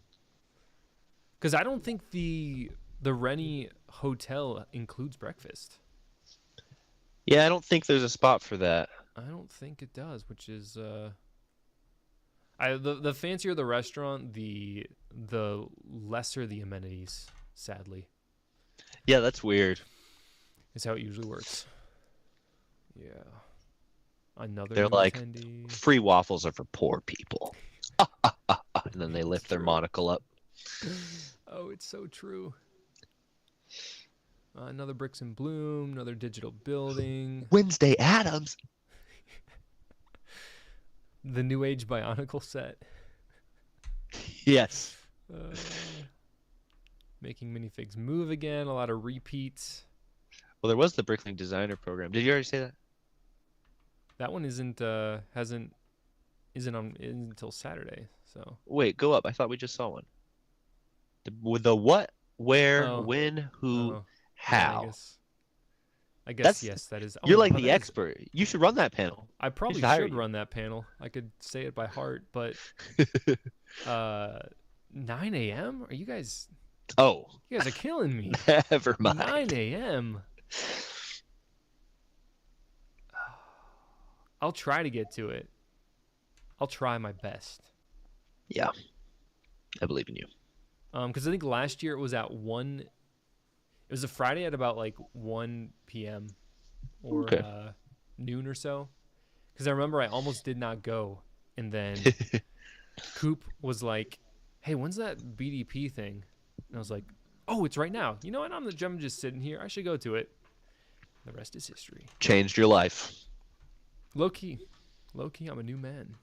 Because I don't think the Rennie Hotel includes breakfast. Yeah, I don't think there's a spot for that. I don't think it does, which is the fancier the restaurant, the lesser the amenities, sadly. Yeah, that's weird. Is how it usually works. Yeah. Another They're new like, attendee. free waffles are for poor people. And then they lift their monocle up. Oh, it's so true. Another Bricks and Bloom, another digital building. Wednesday Addams. The New Age Bionicle set. Yes. Making minifigs move again. A lot of repeats. Well, there was the Bricklink Designer Program. Did you already say that? That one isn't until Saturday. So Wait, go up. I thought we just saw one. With the what, where, Oh. when, who, Oh, how. yeah, I guess That's- yes, that is. You're oh, like oh, the that is- expert. You should run that panel. I probably should hire should you. run that panel. I could say it by heart, but 9 a.m. Are you guys? Oh, You guys are killing me. never mind. 9 a.m. I'll try to get to it. I'll try my best. Yeah, I believe in you. Because I think last year it was at 1. It was a Friday at about like 1 p.m. or Okay. noon or so. Because I remember I almost did not go, and then Coop was like, "Hey, when's that BDP thing?" And I was like, "Oh, it's right now. You know what? I'm just sitting here. I should go to it." The rest is history. Changed your life. Low key, I'm a new man.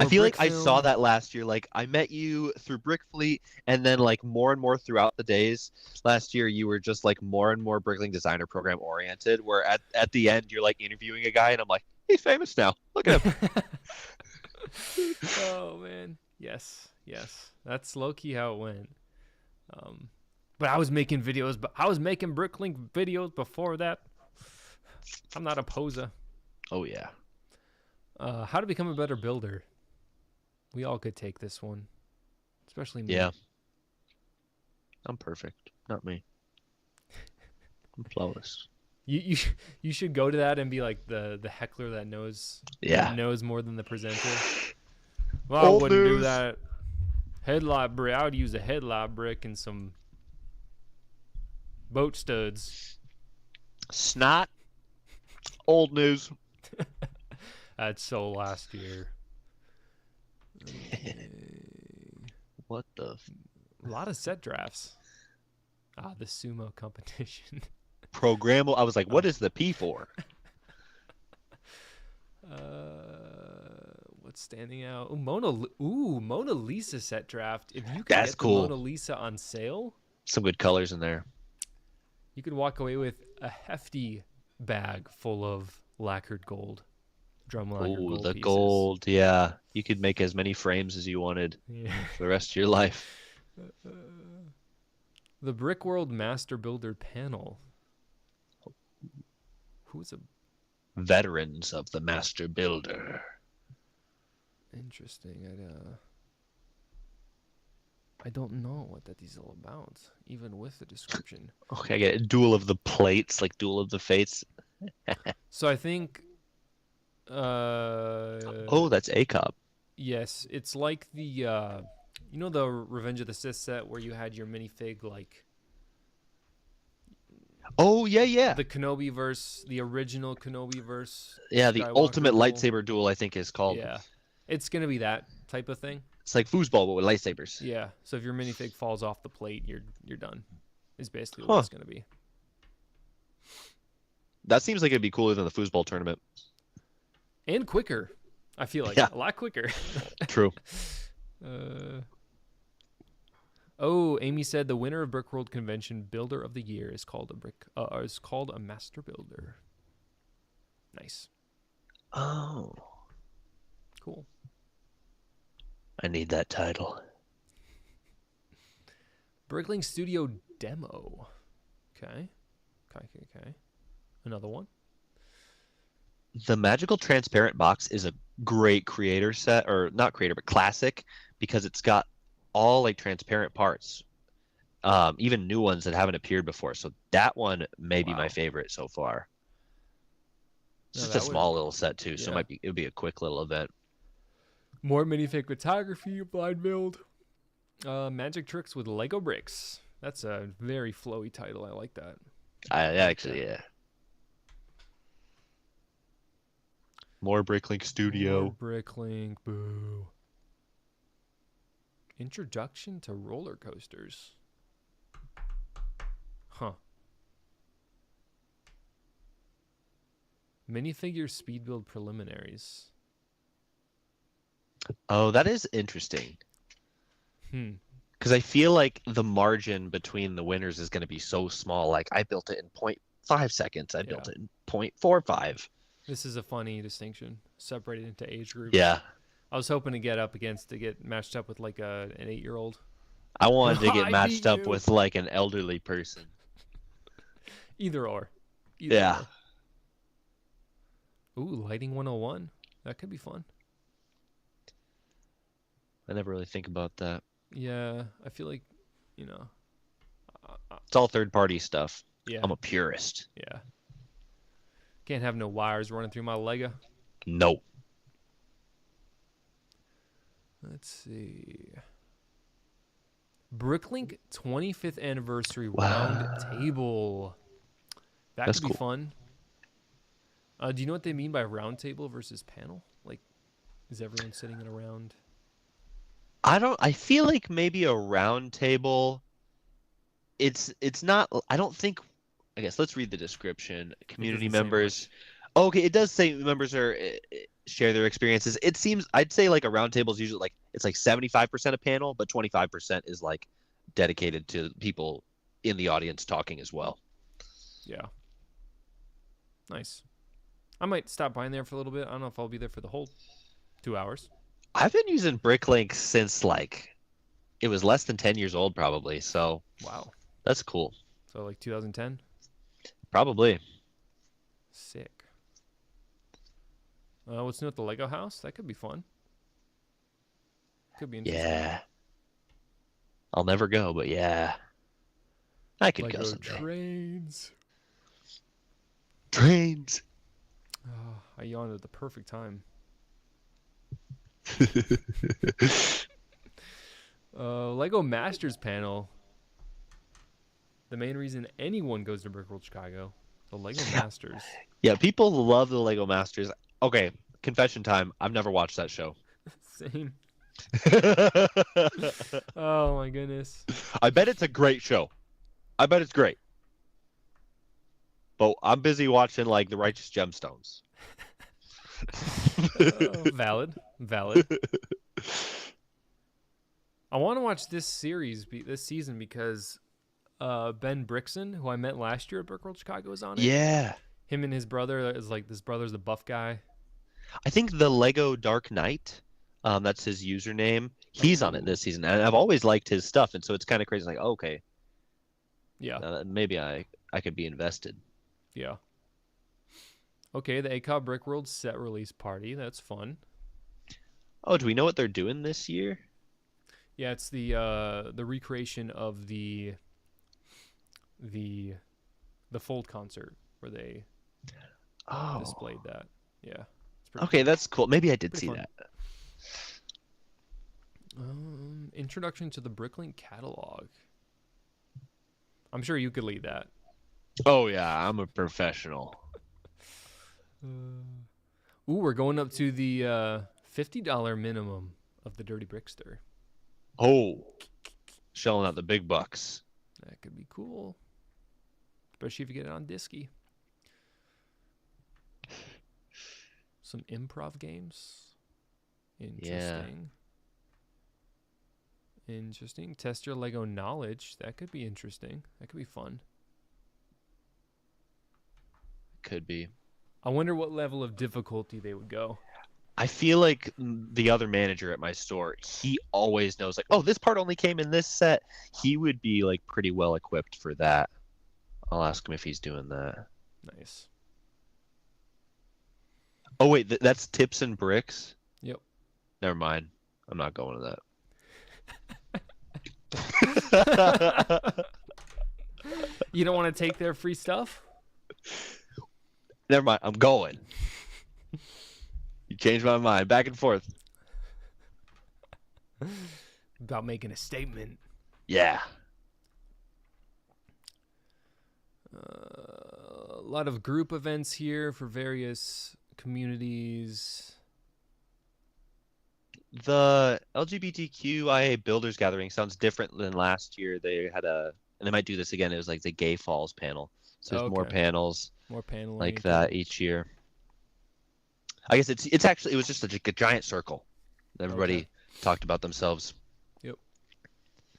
I feel like Brick I saw film. that last year. Like I met you through Brickfleet, and then like more and more throughout the days last year, you were just like more and more Bricklink Designer Program oriented. Where at the end, you're like interviewing a guy, and I'm like, he's famous now. Look at him. Oh man, yes, that's low key how it went. But I was making videos, but I was making Bricklink videos before that. I'm not a poser. Oh yeah. How to become a better builder. We all could take this one, especially me. Yeah. I'm perfect. Not me. I'm flawless. You should go to that and be like the heckler that knows more than the presenter. Well, Old I wouldn't do news. that. Headlight brick. I would use a headlight brick and some boat studs. Snot Old news. That's so last year. What the? A lot of set drafts. Ah, the sumo competition. Programmable. I was like, what is the P for? What's standing out? Mona Lisa set draft. If you could That's get cool. the Mona Lisa on sale, Some good colors in there. you could walk away with a hefty bag full of lacquered gold. Drum lacquered Ooh, gold the pieces. gold. Yeah. You could make as many frames as you wanted Yeah. for the rest of your life. The Brickworld Master Builder panel. Who's a Veterans of the Master Builder. interesting? I don't know what that is all about, even with the description. Okay, I get it. Duel of the Plates, like Duel of the Fates. So I think. Oh, that's ACOP. Yes, it's like the you know the Revenge of the Sith set where you had your minifig like Oh, yeah, yeah. the Kenobi verse, the original Kenobi verse. Yeah, the Skywalker ultimate duel. lightsaber duel, I think, is called. Yeah, it's gonna be that type of thing. It's like foosball, but with lightsabers. Yeah, so if your minifig falls off the plate, you're done. Is basically Huh. what it's gonna be. That seems like it'd be cooler than the foosball tournament. And quicker, I feel like Yeah. a lot quicker. True. Oh, Amy said the winner of Brickworld Convention Builder of the Year is called a Master Builder. Nice. Oh, Cool. I need that title. Bricklink Studio Demo. Okay. Another one. The Magical Transparent Box is a great creator set, or not creator, but classic, because it's got all like transparent parts, even new ones that haven't appeared before. So that one may be my Wow. favorite so far. It's No, just that a would- small little set too, so yeah. it would be a quick little event. More minifig photography, blind build. Magic Tricks with Lego Bricks. That's a very flowy title. I like that. Yeah. More Bricklink Studio. More Bricklink. Boo. Introduction to roller coasters. Huh. Minifigure speed build preliminaries. Oh, that is interesting. Because I feel like the margin between the winners is going to be so small. Like I built it in 0.5 seconds. I built it in 0.45. This is a funny distinction, separated into age groups. Yeah. I was hoping to get matched up with like an 8-year-old. I wanted to get I matched beat up you. with like an elderly person. Either or. Yeah. Ooh, Lighting 101. That could be fun. I never really think about that. Yeah, I feel like, It's all third-party stuff. yeah. I'm a purist. Yeah. Can't have no wires running through my Lego. No. Let's see. Bricklink 25th anniversary Wow. round table. That That's could be cool. fun. Do you know what they mean by round table versus panel? Like, is everyone sitting in a round? I feel like maybe a round table. It's not. I don't think. I guess let's read the description. Community doesn't say members. Oh, okay, it does say members are share their experiences. It seems I'd say like a round table is usually like it's like 75% a panel, but 25% is like dedicated to people in the audience talking as well. Yeah. Nice. I might stop by in there for a little bit. I don't know if I'll be there for the whole 2 hours. I've been using Bricklink since like it was less than 10 years old probably. So Wow. that's cool. So like 2010? Probably. Sick. What's new at the Lego house? That could be fun. Could be interesting. Yeah. I'll never go, but yeah. I could go Lego someday. trains. Trains. Oh, I yawned at the perfect time. Lego Masters panel. The main reason anyone goes to Brickworld Chicago. The Lego Masters. Yeah, people love the Lego Masters. Okay, confession time. I've never watched that show. Same. Oh my goodness. I bet it's a great show. I bet it's great. But I'm busy watching like The Righteous Gemstones. Valid. I want to watch this season because Ben Brickson, who I met last year at Brickworld Chicago, is on it. Yeah. Him and his brother is like, this brother's the buff guy. I think the Lego Dark Knight, that's his username. He's on it this season, and I've always liked his stuff, and so it's kind of crazy. Like, okay, yeah, maybe I could be invested. Yeah. Okay, the ACOB Brickworld set release party. That's fun. Oh, do we know what they're doing this year? Yeah, it's the recreation of the Fold concert where they displayed that. Yeah. Okay, cool. That's cool. Maybe I did see fun. that. Introduction to the Bricklink catalog. I'm sure you could lead that. Oh yeah, I'm a professional. Ooh, we're going up to the $50 minimum of the Dirty Brickster. Oh, shelling out the big bucks. That could be cool, especially if you get it on Disky. Some improv games. Interesting. Yeah. Interesting. Test your Lego knowledge. That could be interesting. That could be fun. Could be. I wonder what level of difficulty they would go. I feel like the other manager at my store, he always knows, like, oh, this part only came in this set. He would be like pretty well equipped for that. I'll ask him if he's doing that. Nice. Oh wait, that's Tips and Bricks? Yep. Never mind. I'm not going to that. You don't want to take their free stuff? Never mind. I'm going. You changed my mind. Back and forth. About making a statement. Yeah. A lot of group events here for various communities. The LGBTQIA Builders Gathering sounds different than last year. They had and they might do this again. It was like the Gay Falls panel. So there's more panels. More paneling. Like that each year. I guess it was just a giant circle. Everybody talked about themselves. Yep.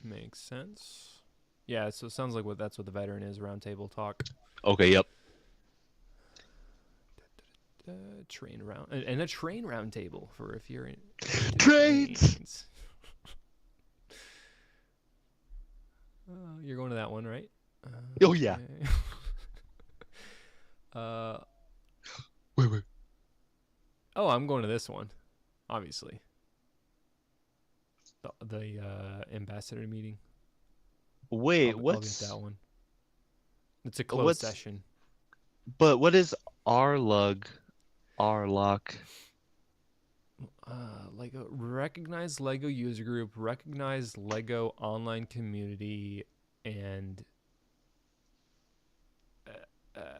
Makes sense. Yeah, so it sounds like that's what the veteran is, roundtable talk. Okay, yep. Train round and a train roundtable for if you're in trains. You're going to that one, right? Oh yeah. Wait. Oh, I'm going to this one, obviously. The ambassador meeting. Wait, I'll get that one. It's a closed session. But what is RLUG? Lego recognize Lego user group, recognize Lego online community, and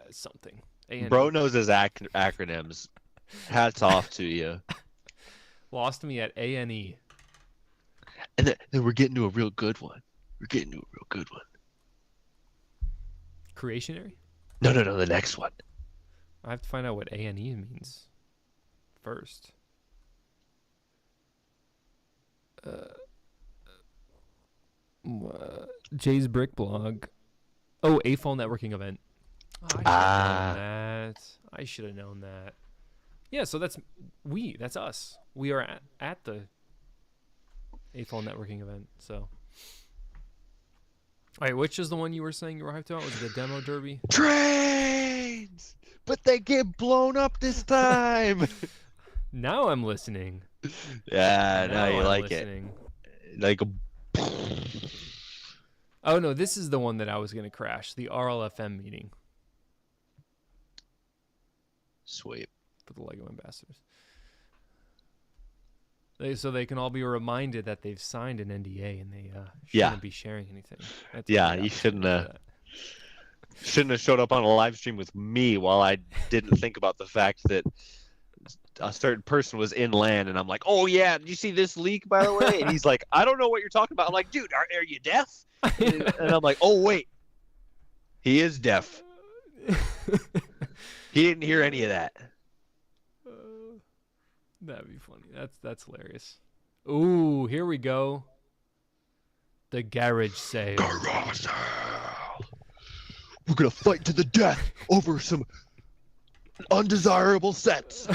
something. A&E. Bro knows his acronyms. Hats off to you. Lost me at A&E. And then we're getting to a real good one. Creationary? No, the next one. I have to find out what A&E means first. Jay's Brick Blog. Oh, CPA-fol networking event. I should have known that. Yeah, so that's us. We are at the CPA-fol networking event. So, all right, which is the one you were saying you were hyped about? Was it the demo derby? Trains, but they get blown up this time. Now I'm listening. Yeah, now you like listening. It. Like a. Oh no, this is the one that I was gonna crash. The RLFM meeting. Sweet. For the Lego ambassadors. So they can all be reminded that they've signed an NDA and they shouldn't be sharing anything. You shouldn't. Shouldn't have showed up on a live stream with me while I didn't think about the fact that a certain person was inland, and I'm like, oh yeah, did you see this leak, by the way? And he's like, I don't know what you're talking about. I'm like, dude, are you deaf? And I'm like, oh wait, he is deaf. He didn't hear any of that. That'd be funny. That's hilarious. Ooh, here we go. The garage sale. Garage sale. We're gonna fight to the death over some undesirable sets.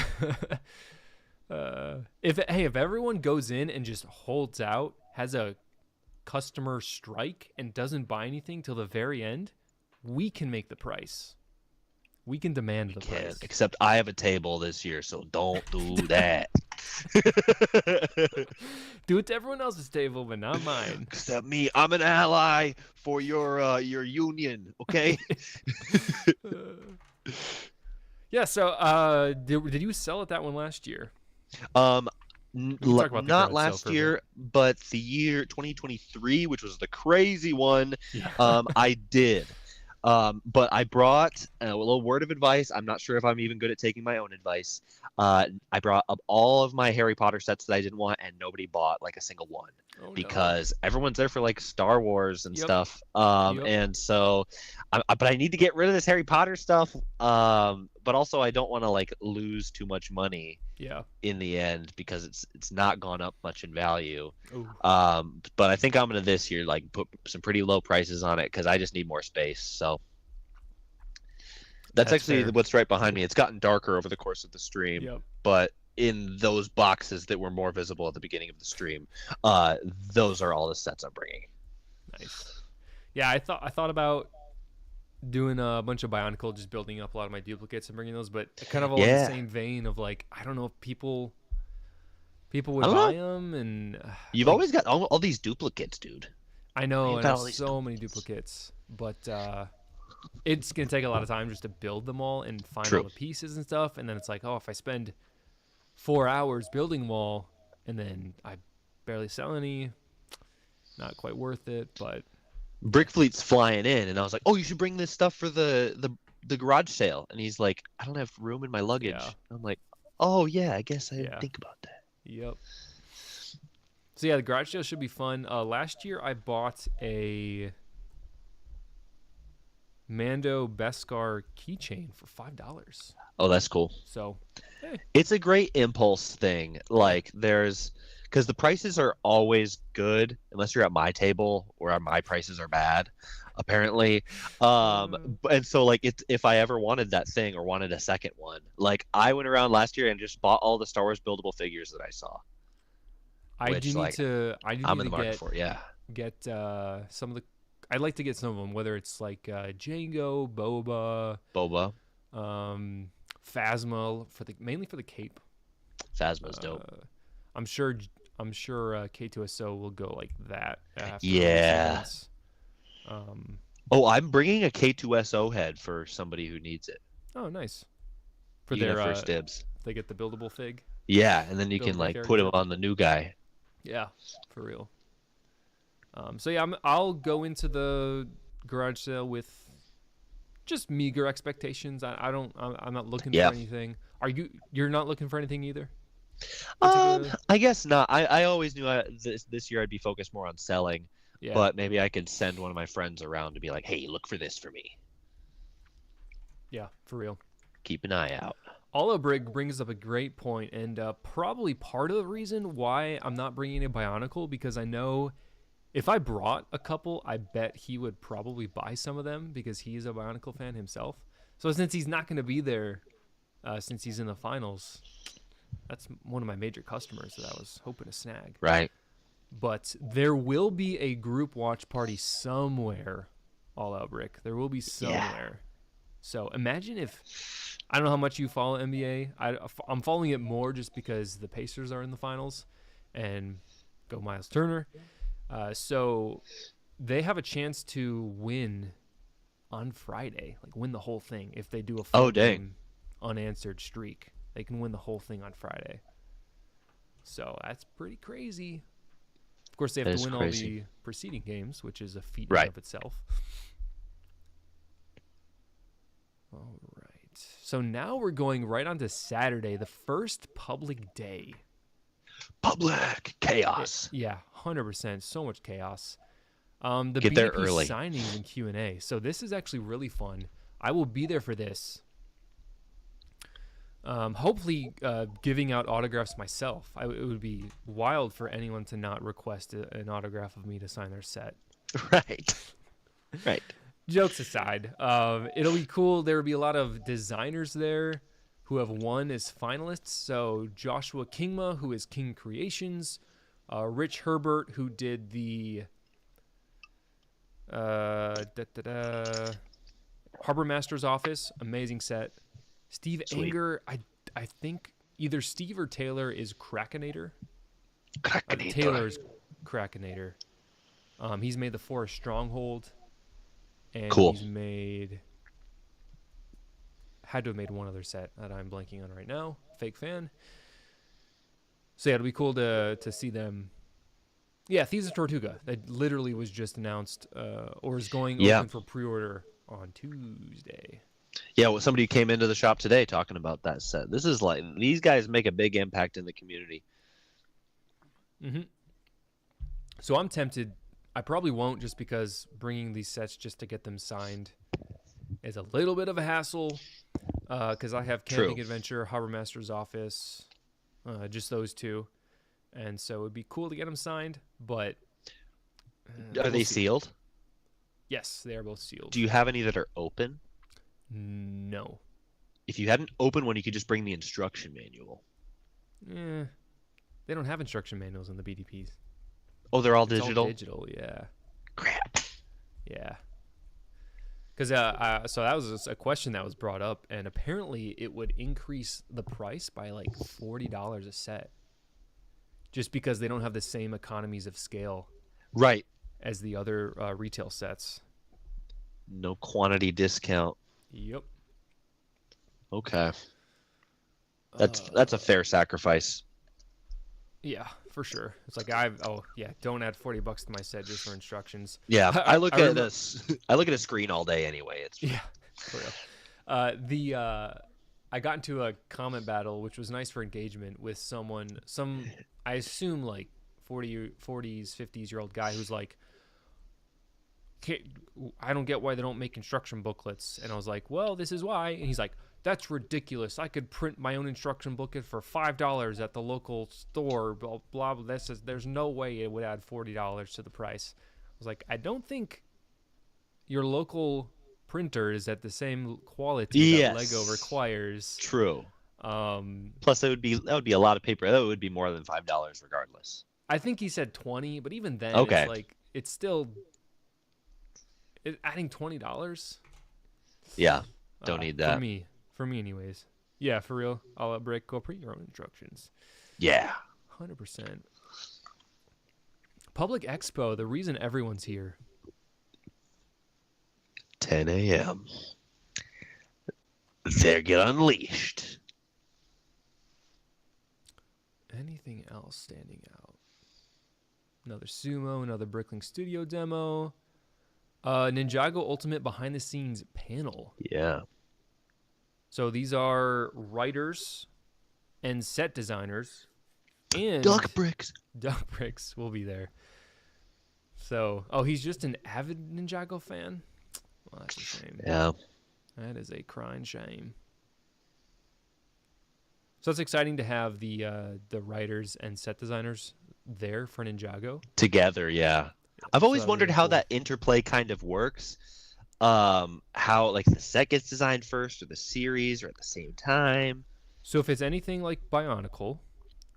If everyone goes in and just holds out, has a customer strike, and doesn't buy anything till the very end, we can make the price. We can demand the price. Except I have a table this year, so don't do that. Do it to everyone else's table, but not mine. Except me, I'm an ally for your union. Okay. Yeah. So, did you sell at that one last year? Not last year, but the year 2023, which was the crazy one. Yeah. I did. But I brought a little word of advice. I'm not sure if I'm even good at taking my own advice. I brought up all of my Harry Potter sets that I didn't want, and nobody bought like a single one because everyone's there for like Star Wars and stuff. And so, but I need to get rid of this Harry Potter stuff. But also I don't want to like lose too much money. Yeah. In the end, because it's not gone up much in value. But I think I'm gonna this year like put some pretty low prices on it because I just need more space. So that's actually fair. What's right behind me. It's gotten darker over the course of the stream, but in those boxes that were more visible at the beginning of the stream, those are all the sets I'm bringing. Nice. Yeah, I thought about doing a bunch of Bionicle, just building up a lot of my duplicates and bringing those, but kind of all in the same vein of like, I don't know if people would buy them, and you've always got all these duplicates, dude. I know, and there's so many duplicates, but it's gonna take a lot of time just to build them all and find all the pieces and stuff, and then it's like, oh, if I spend 4 hours building them all and then I barely sell any, not quite worth it. But Brick Fleet's flying in, and I was like, "Oh, you should bring this stuff for the garage sale." And he's like, "I don't have room in my luggage." Yeah. I'm like, "Oh yeah, I guess I didn't think about that." Yep. So yeah, the garage sale should be fun. Last year I bought a Mando Beskar keychain for $5. Oh, that's cool. So, hey. It's a great impulse thing. Like because the prices are always good unless you're at my table where my prices are bad, apparently. And so like if I ever wanted that thing or wanted a second one, like I went around last year and just bought all the Star Wars buildable figures that I saw. I'm in the market for it. Yeah. Get some of the. I'd like to get some of them, whether it's like Django, Boba, Phasma mainly for the cape. Phasma's dope. I'm sure K2SO will go like that. Yeah. I'm bringing a K2SO head for somebody who needs it. Oh, nice. For you their first dibs. They get the buildable fig. Yeah, and then you can like put him on the new guy. Yeah, for real. So yeah, I'll go into the garage sale with just meager expectations. I'm not looking for anything. You're not looking for anything either? I guess not. I always knew this year I'd be focused more on selling. Yeah. But maybe I could send one of my friends around to be like, "Hey, look for this for me." Yeah, for real. Keep an eye out. Brig brings up a great point, and probably part of the reason why I'm not bringing a Bionicle, because I know if I brought a couple, I bet he would probably buy some of them because he is a Bionicle fan himself. So since he's not going to be there, since he's in the finals, that's one of my major customers that I was hoping to snag. Right. But there will be a group watch party somewhere, Brick. There will be somewhere. Yeah. So imagine if, I don't know how much you follow NBA. I'm following it more just because the Pacers are in the finals and go Miles Turner. So they have a chance to win on Friday, like win the whole thing. If they do a full game unanswered streak, they can win the whole thing on Friday. So that's pretty crazy. Of course, they have to win all the preceding games, which is a feat in of itself. All right. So now we're going right on to Saturday, the first public day. Public chaos. Yeah, 100%. So much chaos. The Get there BDP early. signings and Q&A. So this is actually really fun. I will be there for this. Hopefully giving out autographs myself. It would be wild for anyone to not request an autograph of me to sign their set. Right. Right. Jokes aside, it'll be cool. There will be a lot of designers there who have won as finalists. So Joshua Kingma, who is King Creations, Rich Herbert, who did the Harbor Master's Office, amazing set. Steve Sweet. Anger, I think either Steve or Taylor is Krakinator. Krakinator. Taylor's Krakinator. He's made the Forest Stronghold. And Cool. he's had to have made one other set that I'm blanking on right now. Fake fan. So yeah, it'll be cool to see them. Yeah, Thieves of Tortuga. That literally was just announced or is going open for pre-order on Tuesday. Yeah, well, somebody came into the shop today talking about that set. This is like, these guys make a big impact in the community. Mm-hmm. So I'm tempted. I probably won't, just because bringing these sets just to get them signed is a little bit of a hassle. Because I have Camping Adventure, Harbor Master's Office, just those two. And so it would be cool to get them signed, but... Are they sealed? Yes, they are both sealed. Do you have any that are open? No. If you had an open one, you could just bring the instruction manual. They don't have instruction manuals in the BDPs. Oh, they're all It's digital? all digital, yeah. Crap. Yeah. Because so that was a question that was brought up, and apparently it would increase the price by like $40 a set, just because they don't have the same economies of scale, Right. as the other retail sets. No quantity discount. Yep. Okay. That's a fair sacrifice. Yeah, for sure. It's like don't add $40 to my set just for instructions. Yeah, I look at remember- this. I look at a screen all day anyway. It's Yeah, for real. I got into a comment battle, which was nice for engagement, with I assume like 40s, 50s-year-old guy who's like, I don't get why they don't make instruction booklets. And I was like, well, this is why. And he's like, that's ridiculous. I could print my own instruction booklet for $5 at the local store. Blah, blah, blah. There's no way it would add $40 to the price. I was like, I don't think your local printer is at the same quality that Lego requires. True. Plus, that would be a lot of paper. That would be more than $5 regardless. I think he said 20, but even then, Okay. it's like it's still adding $20. Yeah, don't need that. For me, anyways. Yeah, for real. I'll let Brick go print your own instructions. Yeah. 100%. Public Expo. The reason everyone's here. 10 a.m. They get unleashed. Anything else standing out? Another sumo, another Bricklink Studio demo. Ninjago Ultimate behind the scenes panel. Yeah. So these are writers and set designers. And Duck Bricks. Duck Bricks will be there. So, he's just an avid Ninjago fan? Well, that's a shame. Yeah. That is a crying shame. So it's exciting to have the writers and set designers there for Ninjago. Together, yeah. I've always wondered really how cool. that interplay kind of works. How like the set gets designed first, or the series, or at the same time. So if it's anything like Bionicle,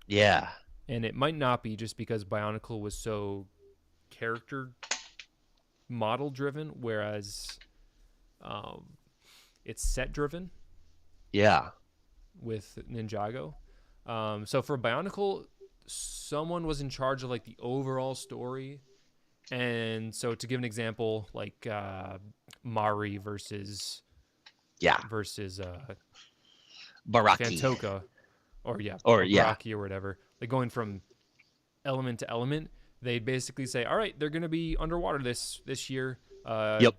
Yeah. and it might not be, just because Bionicle was so character model driven, whereas it's set driven Yeah. with Ninjago. So for Bionicle, someone was in charge of like the overall story. And so to give an example, like Mari versus Baraki. Fantoka, or Baraki or whatever. Like going from element to element, they'd basically say, all right, they're going to be underwater this year. Yep.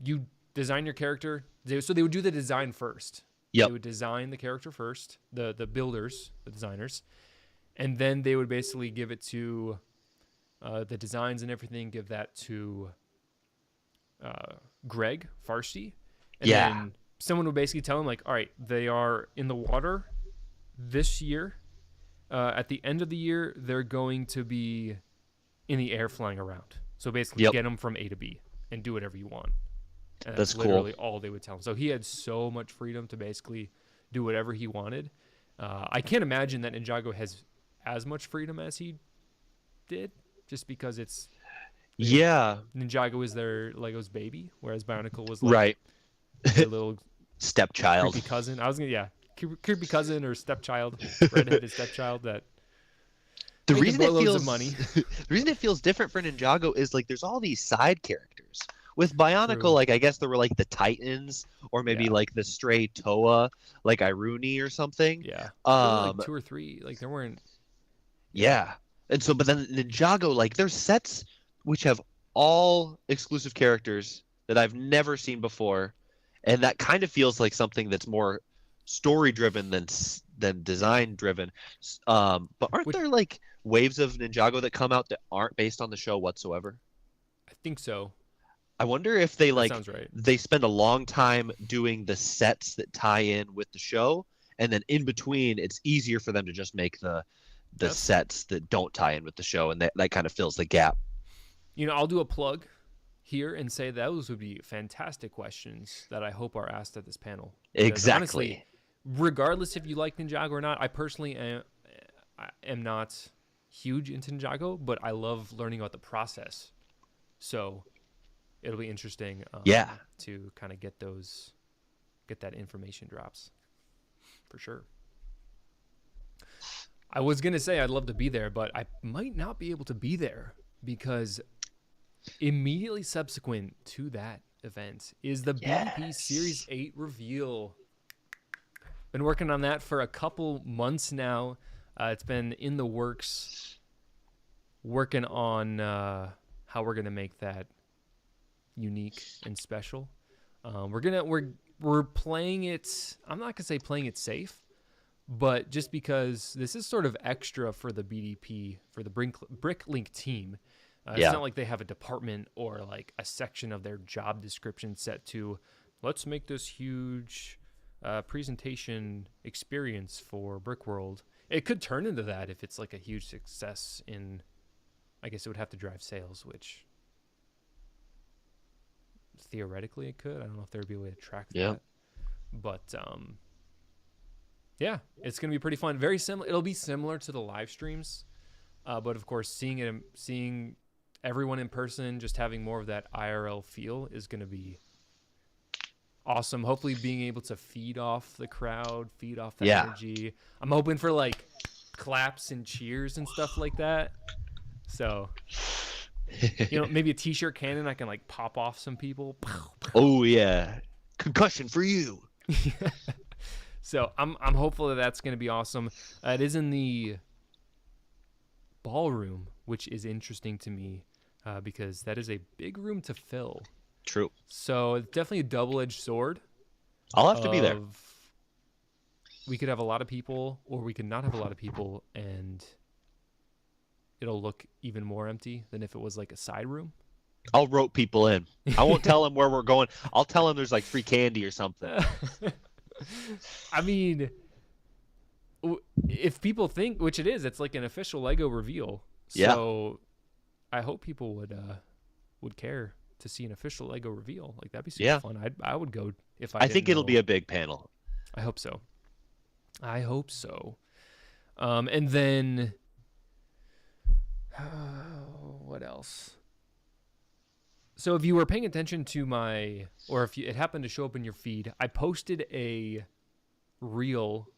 You design your character. So they would do the design first. Yep. They would design the character first, the builders, the designers, and then they would basically give it to the designs and everything. Give that to Greg Farsi, and then someone would basically tell him like, all right, they are in the water this year. At the end of the year, they're going to be in the air flying around. So basically, get them from A to B and do whatever you want. And that's literally all they would tell him. So he had so much freedom to basically do whatever he wanted. I can't imagine that Ninjago has as much freedom as he did, just because it's Ninjago is their Lego's baby, whereas Bionicle was like their little stepchild, creepy cousin. I was gonna creepy cousin or stepchild, redheaded stepchild that. The reason it feels money. The reason it feels different for Ninjago is like there's all these side characters. With Bionicle, True. like I guess there were like the Titans or maybe like the stray Toa, like Iruni or something. Yeah. There were like 2 or 3. Like there weren't. Yeah. And so, but then Ninjago, like there's sets which have all exclusive characters that I've never seen before, and that kind of feels like something that's more story driven than design driven. But aren't there like waves of Ninjago that come out that aren't based on the show whatsoever? I think so. I wonder if they That sounds right. they spend a long time doing the sets that tie in with the show, and then in between it's easier for them to just make the sets that don't tie in with the show, and that kind of fills the gap. You know, I'll do a plug here and say those would be fantastic questions that I hope are asked at this panel. Because Exactly. Honestly, regardless if you like Ninjago or not, I personally am not huge into Ninjago, but I love learning about the process. So it'll be interesting to kind of get that information drops for sure. I was going to say I'd love to be there, but I might not be able to be there because immediately subsequent to that event is the BDP Series 8 reveal. Been working on that for a couple months now. It's been in the works, working on how we're going to make that unique and special. We're playing it. I'm not gonna say playing it safe, but just because this is sort of extra for the BDP, for the Bricklink team. It's not like they have a department or like a section of their job description set to let's make this huge presentation experience for Brickworld. It could turn into that if it's like a huge success in, I guess it would have to drive sales, which theoretically it could. I don't know if there'd be a way to track that. But it's gonna be pretty fun. Very similar. It'll be similar to the live streams, but of course, seeing everyone in person, just having more of that IRL feel is gonna be awesome. Hopefully, being able to feed off the crowd, feed off that energy. I'm hoping for like claps and cheers and stuff like that. So. Maybe a t-shirt cannon I can like pop off some people. Oh yeah, concussion for you. So I'm hopeful that that's going to be awesome. It is in the ballroom, which is interesting to me because that is a big room to fill. True. So it's definitely a double-edged sword. I'll have to be there. We could have a lot of people, or we could not have a lot of people, and it'll look even more empty than if it was like a side room. I'll rope people in. I won't tell them where we're going. I'll tell them there's like free candy or something. I mean, if people think, which it is, it's like an official Lego reveal. So I hope people would care to see an official Lego reveal. Like that'd be super fun. I would go if I think it'll be a big panel. I hope so. And then what else? So if you were paying attention to or if it happened to show up in your feed, I posted a reel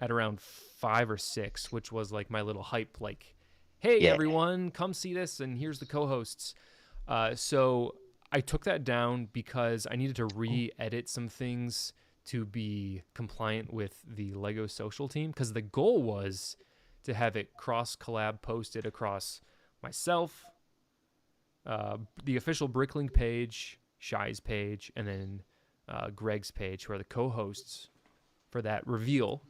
at around 5 or 6, which was like my little hype, like, hey, everyone, come see this, and here's the co-hosts. So I took that down because I needed to re-edit some things to be compliant with the Lego social team, because the goal was to have it cross-collab posted across myself, the official Bricklink page, Shai's page, and then Greg's page, who are the co-hosts for that reveal.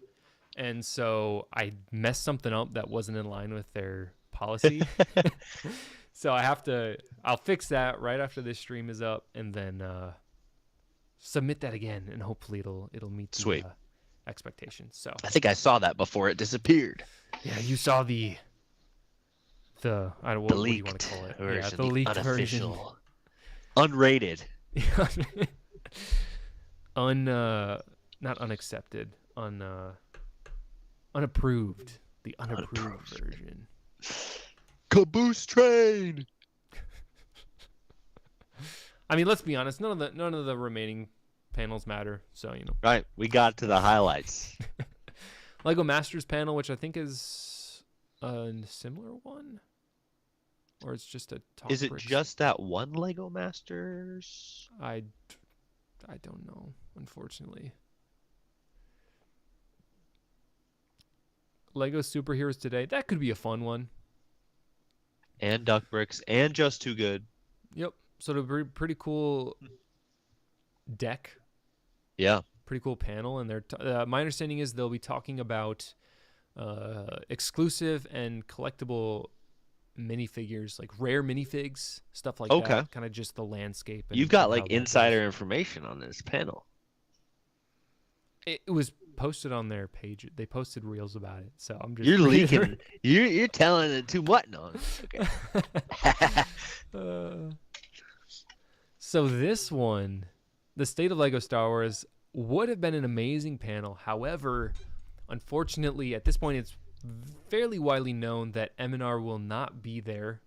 And so I messed something up that wasn't in line with their policy. So I'll fix that right after this stream is up, and then submit that again, and hopefully it'll meet the expectations. So I think I saw that before it disappeared. Yeah, you saw the what do you want to call it? Version, the leaked unofficial, unrated, not unaccepted, unapproved. The unapproved version. Caboose train. I mean, let's be honest. None of the remaining panels matter. So Right, we got to the highlights. Lego Masters panel, which I think is a similar one, or it's just a. Is it just that one Lego Masters? I don't know, unfortunately. Lego Superheroes Today. That could be a fun one. And Duck Bricks and Just Too Good. Yep. So it'll be pretty cool deck. Yeah. Pretty cool panel, and my understanding is they'll be talking about exclusive and collectible minifigures, like rare minifigs, stuff like that. Kind of just the landscape. You've got like insider information on this panel. It was posted on their page. They posted reels about it, so I'm just. You're leaking. You're telling it too much on. Okay. So this one, the State of Lego Star Wars, would have been an amazing panel. However, unfortunately, at this point, it's fairly widely known that M&R will not be there.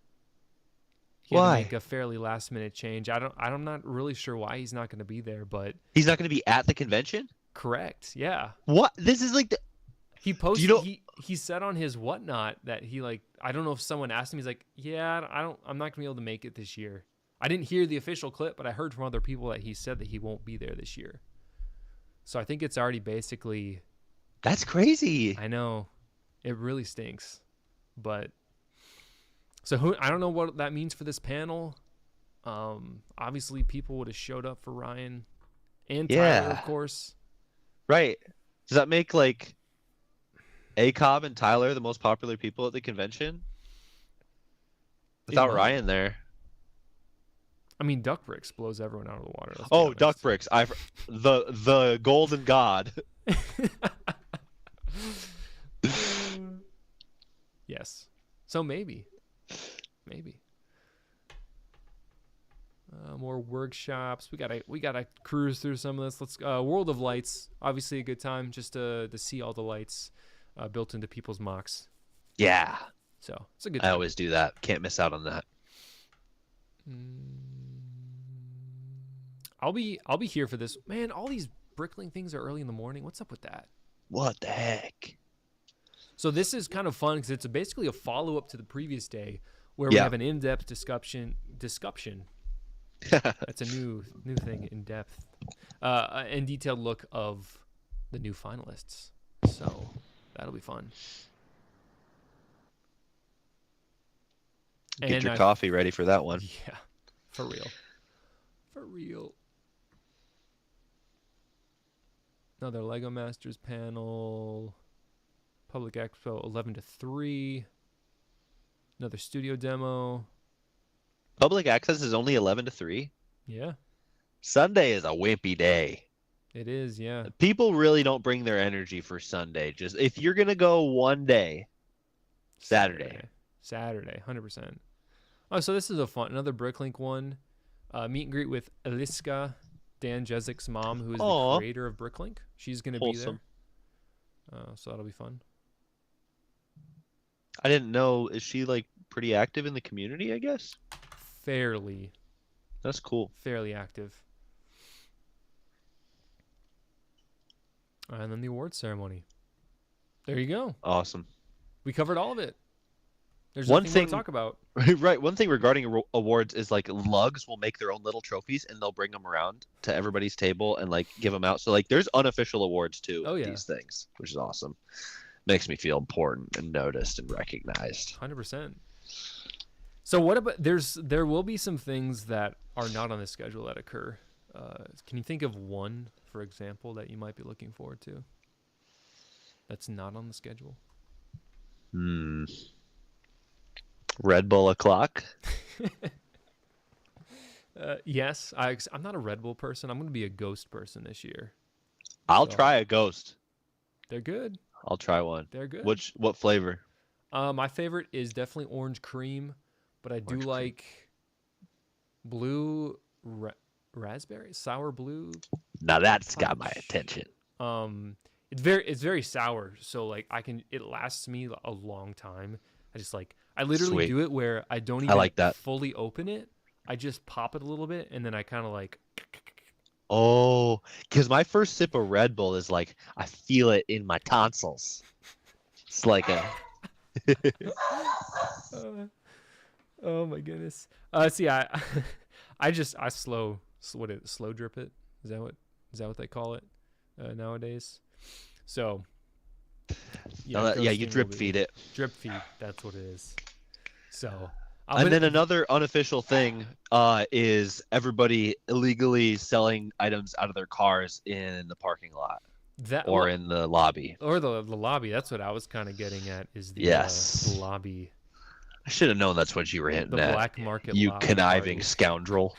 He had to make a fairly last-minute change. I'm not really sure why he's not going to be there, but he's not going to be at the convention. Correct. Yeah. What? This is like the. He posted. He said on his whatnot that he I don't know if someone asked him. He's like, yeah, I'm not gonna be able to make it this year. I didn't hear the official clip, but I heard from other people that he said that he won't be there this year. So I think it's already basically. That's crazy. I know, it really stinks, but. So I don't know what that means for this panel. Obviously people would have showed up for Ryan, and Tyler, of course. Right. Does that make ACOB and Tyler the most popular people at the convention? Without Ryan there. I mean, Duck Bricks blows everyone out of the water. Oh, Duck Bricks. The golden god. Yes. So maybe. More workshops. We gotta cruise through some of this. Let's World of Lights. Obviously a good time just to see all the lights built into people's mocks. Yeah. So it's a good time. I always do that. Can't miss out on that. I'll be here for this. Man, all these Bricklink things are early in the morning. What's up with that? What the heck? So this is kind of fun because it's basically a follow-up to the previous day where we have an in-depth discussion. That's a new thing, in-depth. And detailed look of the new finalists. So that'll be fun. Get your coffee ready for that one. Yeah, for real. Another Lego Masters panel. Public Expo 11 to 3. Another studio demo. Public access is only 11 to 3. Yeah. Sunday is a wimpy day. It is, yeah. People really don't bring their energy for Sunday. Just if you're going to go one day, Saturday, 100%. Oh, so this is another Bricklink one. Meet and greet with Eliska, Dan Jezik's mom, who is the creator of Bricklink. She's going to be there. So that'll be fun. I didn't know. Is she pretty active in the community, I guess? Fairly. That's cool. Fairly active. And then the awards ceremony. There you go. Awesome. We covered all of it. There's one thing to talk about. Right. One thing regarding awards is Lugs will make their own little trophies and they'll bring them around to everybody's table and give them out. So there's unofficial awards too. Oh, yeah. These things, which is awesome. Makes me feel important and noticed and recognized. 100%. So what about there will be some things that are not on the schedule that occur. Can you think of one, for example, that you might be looking forward to that's not on the schedule? Red Bull o'clock. Yes, I'm not a Red Bull person. I'm going to be a Ghost person this year. I'll try a Ghost. They're good. I'll try one. They're good. What flavor? My favorite is definitely orange cream, but I do like blue raspberry, sour blue. Now that's got my attention. It's very sour, so like it lasts me a long time. I literally do it where I don't even fully open it. I just pop it a little bit, and then I kind of like. Oh, because my first sip of Red Bull is like I feel it in my tonsils. It's like a. Oh my goodness. See, I slow drip it. Is that what they call it nowadays? So. Yeah, you drip feed it. Drip feed, that's what it is. So. And then another unofficial thing is everybody illegally selling items out of their cars in the parking lot in the lobby. Or the lobby. That's what I was kind of getting at is the lobby. I should have known that's what you were hitting at. The black market you lobby conniving party. Scoundrel.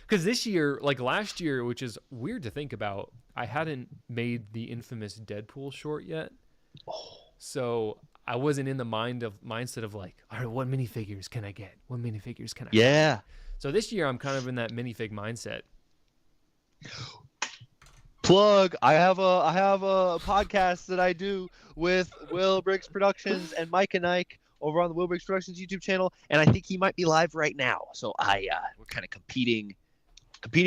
Because this year, like last year, which is weird to think about, I hadn't made the infamous Deadpool short yet. Oh. So I wasn't in the mindset of like, all right, what minifigures can I get? What minifigures can I get? So this year I'm kind of in that minifig mindset. Plug. I have a podcast that I do with Will Briggs Productions and Mike and Ike over on the Will Briggs Productions YouTube channel, and I think he might be live right now. So we're kind of competing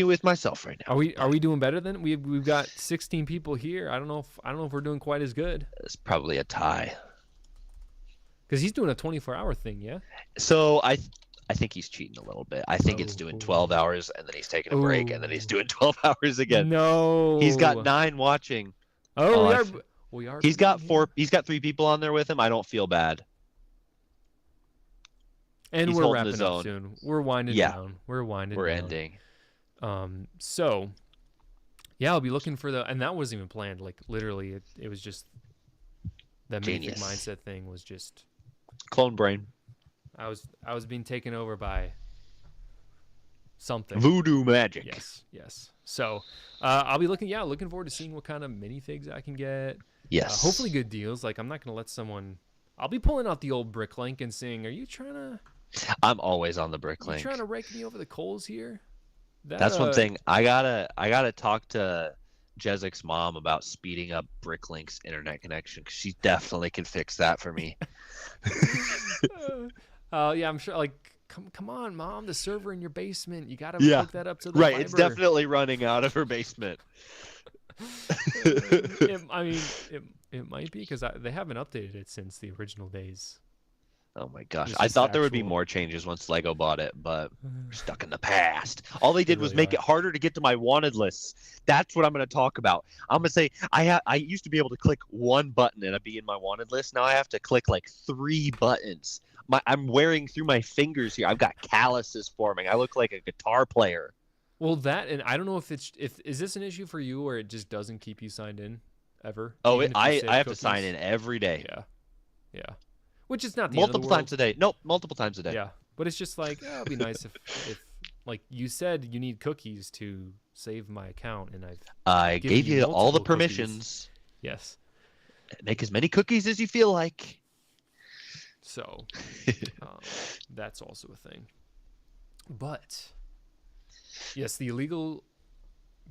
with myself right now. Are we doing better than we've got 16 people here? I don't know if we're doing quite as good. It's probably a tie. Because he's doing a 24-hour thing, yeah? So I think he's cheating a little bit. I think it's doing 12 hours, and then he's taking a break, and then he's doing 12 hours again. No. He's got 9 watching. Oh, we are. He's got 4. He's got 3 people on there with him. I don't feel bad. And we're wrapping up soon. We're winding down. We're ending. So, yeah, I'll be looking for and that wasn't even planned. Like, literally, it was just the minifig mindset thing was just clone brain. I was being taken over by something. Voodoo magic. Yes. So, I'll be looking forward to seeing what kind of minifigs I can get. Yes. Hopefully good deals. Like, I'm not going to let someone. I'll be pulling out the old Bricklink and saying, "Are you trying to?" I'm always on the Bricklink. You trying to rake me over the coals here? That's one thing. I gotta talk to Jezek's mom about speeding up Bricklink's internet connection, because she definitely can fix that for me. Yeah, I'm sure. Like, come on, mom, the server in your basement. You gotta hook that up to the fiber. It's definitely running out of her basement. It might be because they haven't updated it since the original days. Oh my gosh. I thought there would be more changes once Lego bought it, but we're stuck in the past. All they did was make it harder to get to my wanted lists. That's what I'm going to talk about. I'm going to say I used to be able to click one button and I'd be in my wanted list. Now I have to click like 3 buttons. I'm wearing through my fingers here. I've got calluses forming. I look like a guitar player. Well, and I don't know if is this an issue for you or it just doesn't keep you signed in ever? Oh, I have to sign in every day. Yeah. Which is not the multiple times a day. Nope, multiple times a day. Yeah, but it's just like it'd be nice if like you said you need cookies to save my account, and I gave you all the permissions. Cookies. Yes. Make as many cookies as you feel like. So that's also a thing. But yes, the illegal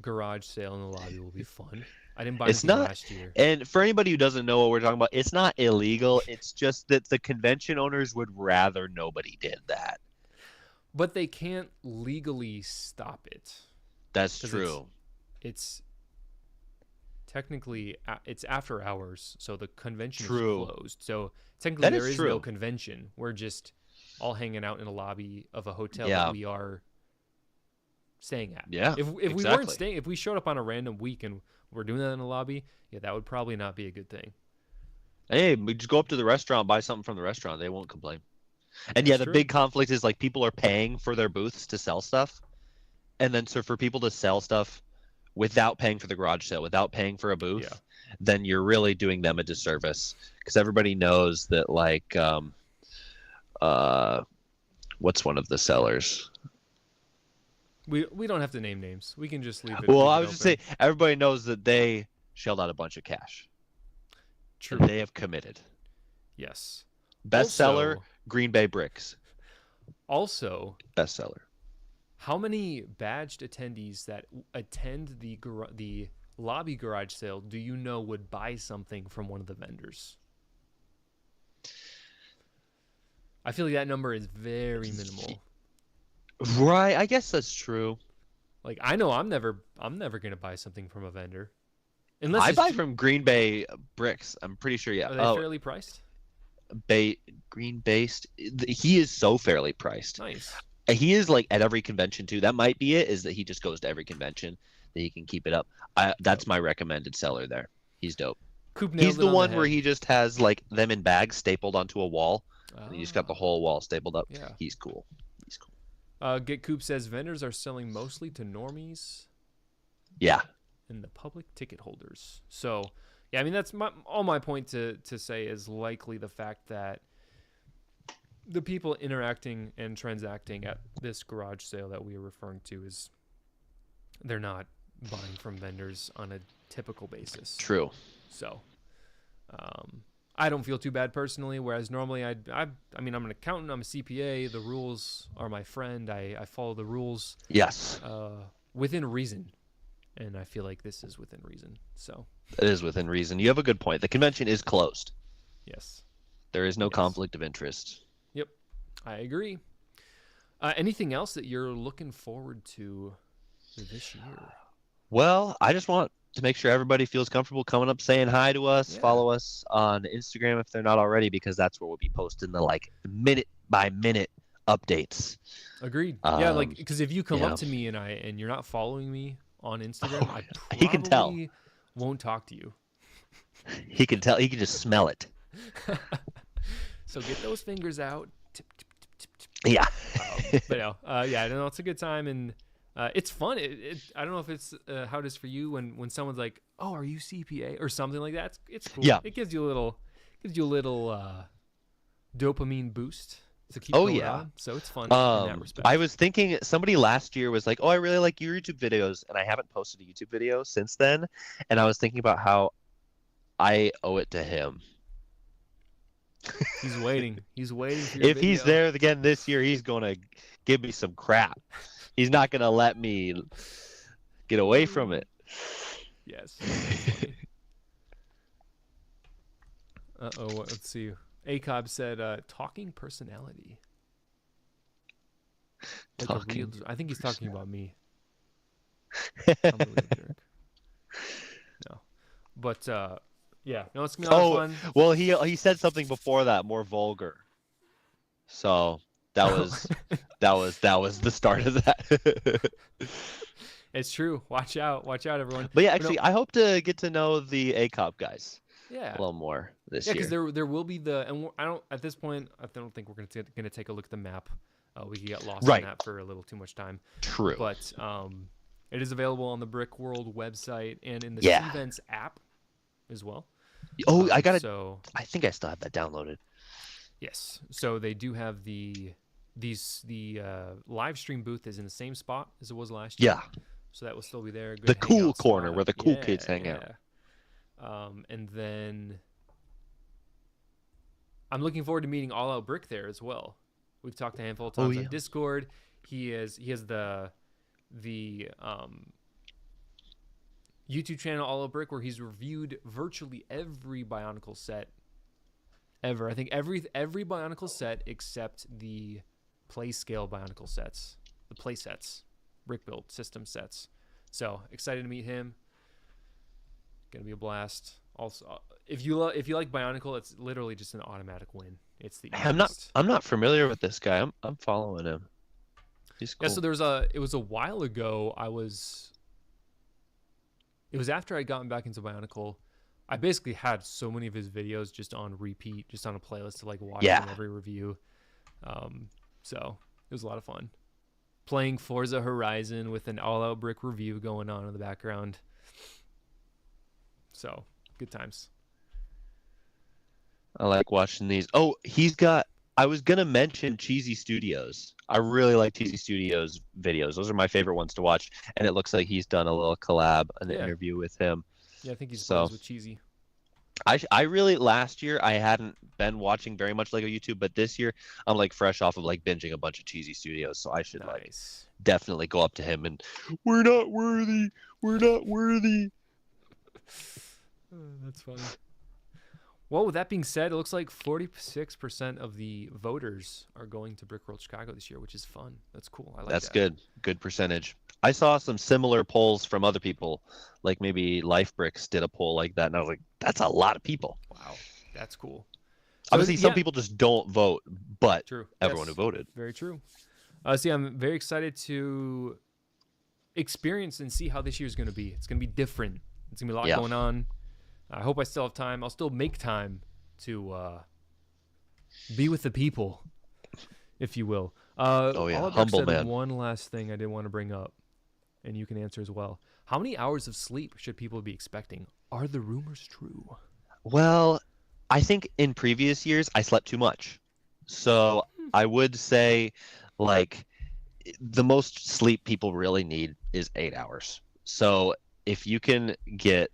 garage sale in the lobby will be fun. I didn't buy anything last year. And for anybody who doesn't know what we're talking about, it's not illegal. It's just that the convention owners would rather nobody did that. But they can't legally stop it. That's true. It's technically it's after hours, so the convention is closed. So technically there is no convention. We're just all hanging out in a lobby of a hotel that we are staying at. Yeah. If we weren't staying, if we showed up on a random week and we're doing that in the lobby, that would probably not be a good thing. Hey, we just go up to the restaurant, buy something from the restaurant. They won't complain. And yeah, That's the true. big conflict is like people are paying for their booths to sell stuff. And then so for people to sell stuff without paying for the garage sale, without paying for a Yeah. booth, then you're really doing them a disservice because everybody knows that like what's one of the sellers? We don't have to name names. We can just leave it. Well, leave I it was just open. saying everybody knows that they shelled out a bunch of cash. True. They have committed. Yes. Bestseller, Also, Green Bay Bricks. also, Bestseller. how many badged attendees that attend the lobby garage sale do you know would buy something from one of the vendors? I feel like that number is very minimal. Right, I guess that's true. Like I know I'm never gonna buy something from a vendor, unless I it's buy from Green Bay Bricks. I'm pretty sure. Yeah. Are they fairly priced? Green based. He is so fairly priced. Nice. He is like at every convention too. That might be it. Is that he just goes to every convention that he can keep it up. That's my recommended seller there. He's dope. Coop nailed He's it the on one the where head. he just has like them in bags stapled onto a wall. Ah, And you just got the whole wall stapled up. Yeah. He's cool. He's cool. Get Coop says vendors are selling mostly to normies Yeah. and the public ticket holders. So, yeah, I mean that's all my point to say is likely the fact that the people interacting and transacting at this garage sale that we are referring to is they're not buying from vendors on a typical basis. True. So, I don't feel too bad personally. Whereas normally I mean, I'm an accountant, I'm a CPA. The rules are my friend. I follow the rules. Yes. Within reason, and I feel like this is within reason. So, It is within reason. You have a good point. The convention is closed. yes. There is no Yes. conflict of interest. Yep, I agree. Anything else that you're looking forward to this year? Well, I just want to make sure everybody feels comfortable coming up saying hi to us. Yeah. Follow us on Instagram if they're not already, because that's where we'll be posting the like minute by minute updates. Agreed. Yeah, like Um, because if you come yeah. up to me and you're not following me on Instagram, I He can tell. probably won't talk to you. He can tell. He can just smell it. So get those fingers out. Tip, tip, tip, tip, tip. Yeah. But no, yeah, I don't know. It's a good time and it's fun. I don't know if it's how it is for you when someone's like, "Oh, are you CPA?" or something like that. It's cool. Yeah. It gives you a little dopamine boost to keep Oh, going yeah. on. So it's fun in that respect. I was thinking somebody last year was like, "Oh, I really like your YouTube videos," and I haven't posted a YouTube video since then. And I was thinking about how I owe it to him. He's waiting. He's waiting for your If he's video. there again this year, he's gonna give me some crap. He's not gonna let me get away from it. Yes. Uh-oh, let's see. ACOB said, talking personality. Like a real, I think he's talking about me. I'm a real jerk. No. But, yeah. No, it's going to be a lot of fun. Well, he said something before that, more vulgar. So that was that was the start of that. It's true. Watch out, everyone. But yeah, no- actually, I hope to get to know the ACOP guys Yeah. a little more this Yeah, year. because there will be I don't at this point I don't think we're gonna take a look at the map. We could get lost Right. in that for a little too much time. True. But it is available on the Brickworld website and in the Yeah. Events app as well. Oh, I got it. So I think I still have that downloaded. yes, so they do have the live stream booth is in the same spot as it was last year. Yeah. So that will still be there. Good The cool hangout corner spot. where the cool kids hang out. And then I'm looking forward to meeting All Out Brick there as well. We've talked a handful of times on yeah. Discord. He has the YouTube channel All Out Brick where he's reviewed virtually every Bionicle set ever. I think every Bionicle set except the play scale Bionicle sets, the play sets, brick build system sets. So excited to meet him. Gonna be a blast. Also, if you like Bionicle, it's literally just an automatic win. It's the easiest. I'm not familiar with this guy. I'm following him. He's cool. Yeah, so it was a while ago. It was after I'd gotten back into Bionicle. I basically had so many of his videos just on repeat, just on a playlist to like watch Yeah. every review. So it was a lot of fun. Playing Forza Horizon with an all-out brick review going on in the background. So, good times. I like watching these. Oh, I was going to mention Cheesy Studios. I really like Cheesy Studios videos. Those are my favorite ones to watch. And it looks like he's done a little collab, an interview with him. Yeah, I think he's friends with Cheesy. I really, last year, I hadn't been watching very much Lego YouTube, but this year, I'm like fresh off of like binging a bunch of Cheesy Studios. So I should like definitely go up to him and, we're not worthy. We're not worthy. That's funny. Well, with that being said, it looks like 46% of the voters are going to Brickworld Chicago this year, which is fun. That's cool. I like that. That's good. Good percentage. I saw some similar polls from other people, like maybe Life Bricks did a poll like that, and I was like, that's a lot of people. Wow, that's cool. So, obviously, some people just don't vote, but everyone who voted. Very true. I'm very excited to experience and see how this year's going to be. It's going to be different. It's going to be a lot going on. I hope I still have time. I'll still make time to be with the people, if you will. Humble man. One last thing I did want to bring up, and you can answer as well. How many hours of sleep should people be expecting? Are the rumors true? Well, I think in previous years I slept too much. So I would say like the most sleep people really need is 8 hours. So if you can get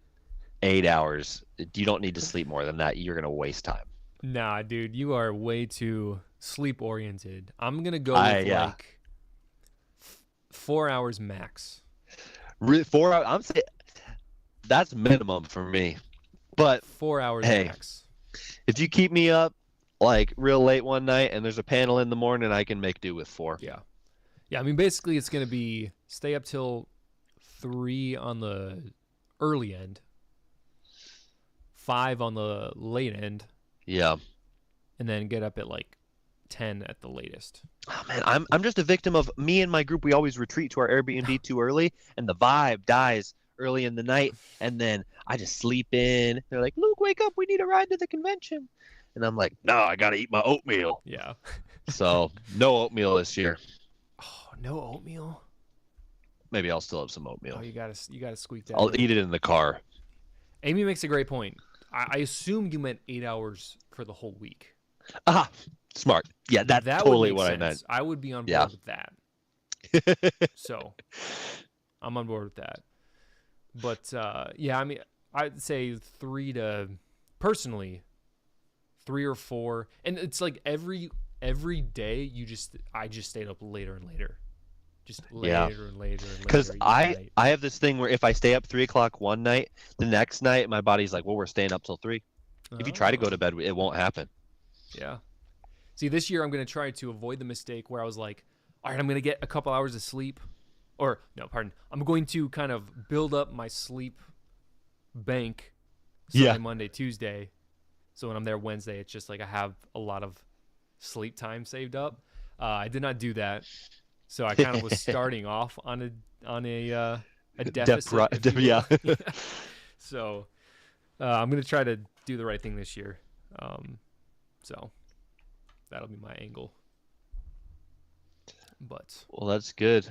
8 hours, you don't need to sleep more than that. You're going to waste time. Nah, dude, you are way too sleep oriented. I'm going to go with like 4 hours max. 4 hours? I'm saying that's minimum for me. But 4 hours max. If you keep me up like real late one night and there's a panel in the morning, I can make do with 4. Yeah. I mean, basically it's going to be stay up till 3 on the early end, 5 on the late end. Yeah. And then get up at like 10 at the latest. Oh man, I'm just a victim of me and my group. We always retreat to our Airbnb too early, and the vibe dies early in the night, and then I just sleep in. They're like, Luke, wake up, we need a ride to the convention. And I'm like, no, I gotta eat my oatmeal. Yeah. So no oatmeal this year. Oh, no oatmeal? Maybe I'll still have some oatmeal. Oh, you gotta squeak that. I'll eat it in the car. Amy makes a great point. I assume you meant 8 hours for the whole week. Smart. Yeah, that's totally what I meant. I would be on board with that. So I'm on board with that. But I mean, I'd say 3 or 4, and it's like every day I just stayed up later and later. Just later and later. Because I have this thing where if I stay up 3 o'clock one night, the next night my body's like, well, we're staying up till 3. If you try to go to bed, it won't happen. Yeah. See, this year I'm going to try to avoid the mistake where I was like, all right, I'm going to get a couple hours of sleep. I'm going to kind of build up my sleep bank Sunday, Monday, Tuesday. So when I'm there Wednesday, it's just like I have a lot of sleep time saved up. I did not do that. So I kind of was starting off on a deficit. Yeah. So I'm going to try to do the right thing this year. So that'll be my angle. But well, that's good.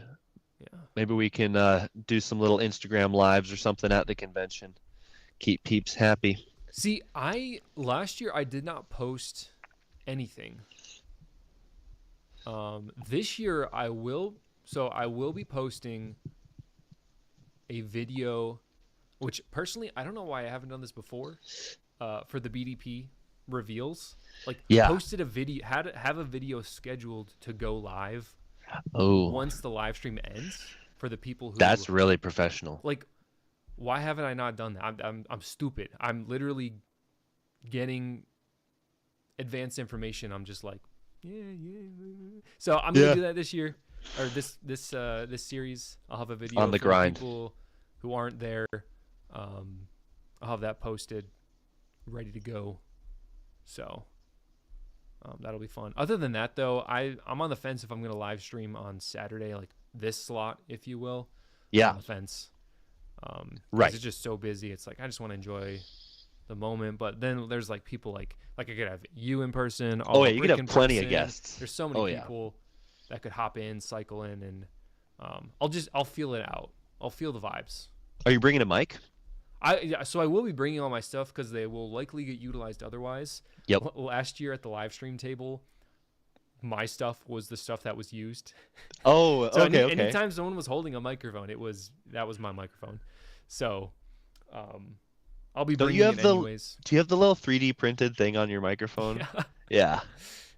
Yeah. Maybe we can do some little Instagram lives or something at the convention. Keep peeps happy. See, last year I did not post anything. This year I will be posting a video, which personally I don't know why I haven't done this before. For the BDP reveals, posted a video, have a video scheduled to go live. Once the live stream ends for the people who. That's really professional. Like, why haven't I not done that? I'm stupid. I'm literally getting advanced information. I'm just like, yeah. So I'm gonna do that this year, or this series. I'll have a video on the for grind. People who aren't there. I'll have that posted, ready to go. So that'll be fun. Other than that, though, I'm on the fence if I'm gonna live stream on Saturday, like this slot, if you will. Yeah. I'm on the fence. Right. It's just so busy. It's like I just want to enjoy the moment. But then there's like people like I could have you in person. Oh yeah, you could have plenty of guests. There's so many people that could hop in, cycle in, and I'll feel it out. I'll feel the vibes. Are you bringing a mic? So I will be bringing all my stuff because they will likely get utilized otherwise. Yep. Last year at the live stream table, my stuff was the stuff that was used. Oh, so okay. Anytime someone was holding a microphone, that was my microphone. So, I'll be bringing it anyways. Do you have the little 3D printed thing on your microphone? Yeah.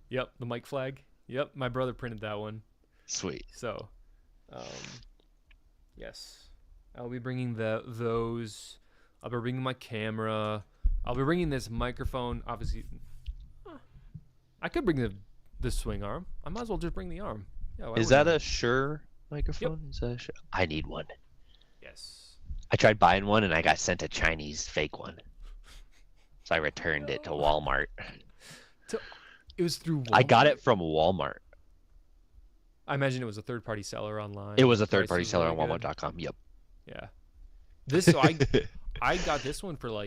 Yep, the mic flag. Yep, my brother printed that one. Sweet. So, yes, I'll be bringing those. I'll be bringing my camera. I'll be bringing this microphone. Obviously, I could bring the swing arm. I might as well just bring the arm. Yeah, is that a Shure microphone? Yep. Is that a Shure? I need one. Yes. I tried buying one and I got sent a Chinese fake one. So I returned it to Walmart. It was through Walmart? I got it from Walmart. I imagine it was a third-party seller online. It was a third-party seller on Walmart.com. Yep. Yeah. I got this one for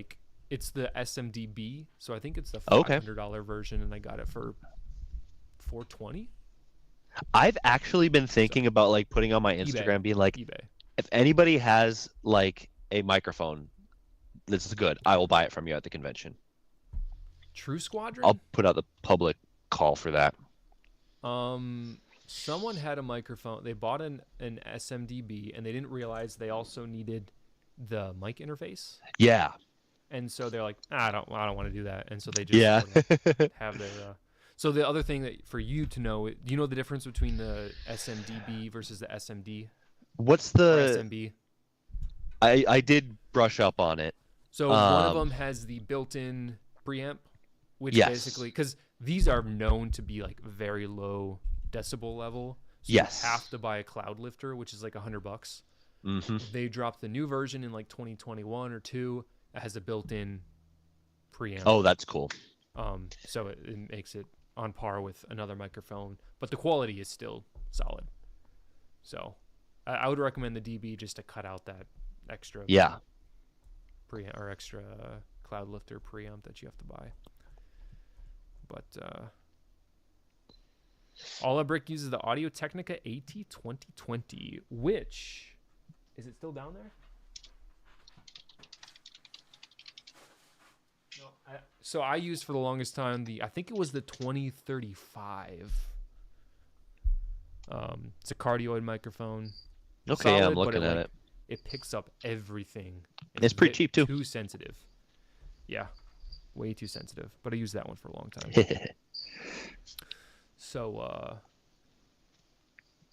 it's the SMDB, so I think it's the $500 version, and I got it for $420. I've actually been thinking about putting on my Instagram, being like, eBay. If anybody has a microphone that's good, I will buy it from you at the convention. True Squadron? I'll put out the public call for that. Someone had a microphone. They bought an SMDB, and they didn't realize they also needed the mic interface. Yeah. And so they're like, I don't want to do that. And so they just have their. So the other thing that for you to know, do you know the difference between the SMDB versus the SMD? What's the SMB? I did brush up on it. So one of them has the built-in preamp, which basically, because these are known to be very low decibel level. So you have to buy a cloud lifter, which is $100. Mm-hmm. They dropped the new version in 2021 or 2 that has a built-in preamp. Oh, that's cool. So it makes it on par with another microphone, but the quality is still solid. So I would recommend the DB just to cut out that extra preamp or extra cloud lifter preamp that you have to buy. But All Our Brick uses the Audio Technica AT2020, which is it still down there? No. So I used for the longest time I think it was the 2035. It's a cardioid microphone. Okay, solid, I'm looking at it. It picks up everything. It's pretty cheap too. Too sensitive. Yeah, way too sensitive. But I used that one for a long time. So,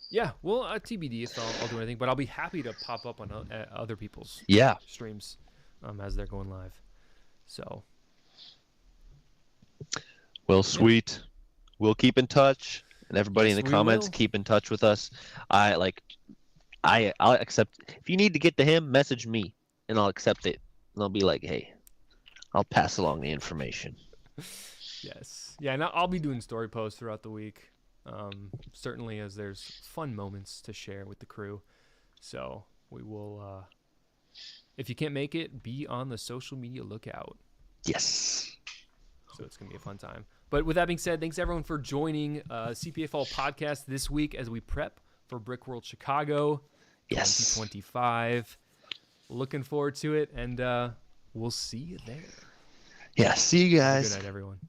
yeah, well, TBD if I'll do anything, but I'll be happy to pop up on other people's streams as they're going live. So, well, sweet. We'll keep in touch, and everybody in the comments keep in touch with us. I'll accept. If you need to get to him, message me, and I'll accept it. And I'll be like, hey, I'll pass along the information. Yes. Yeah, and I'll be doing story posts throughout the week. Certainly as there's fun moments to share with the crew. So we will, if you can't make it, be on the social media lookout. Yes. So it's going to be a fun time. But with that being said, thanks everyone for joining CPA-fol podcast this week as we prep for Brickworld Chicago 2025. Looking forward to it, and we'll see you there. Yeah, see you guys. Good night, everyone.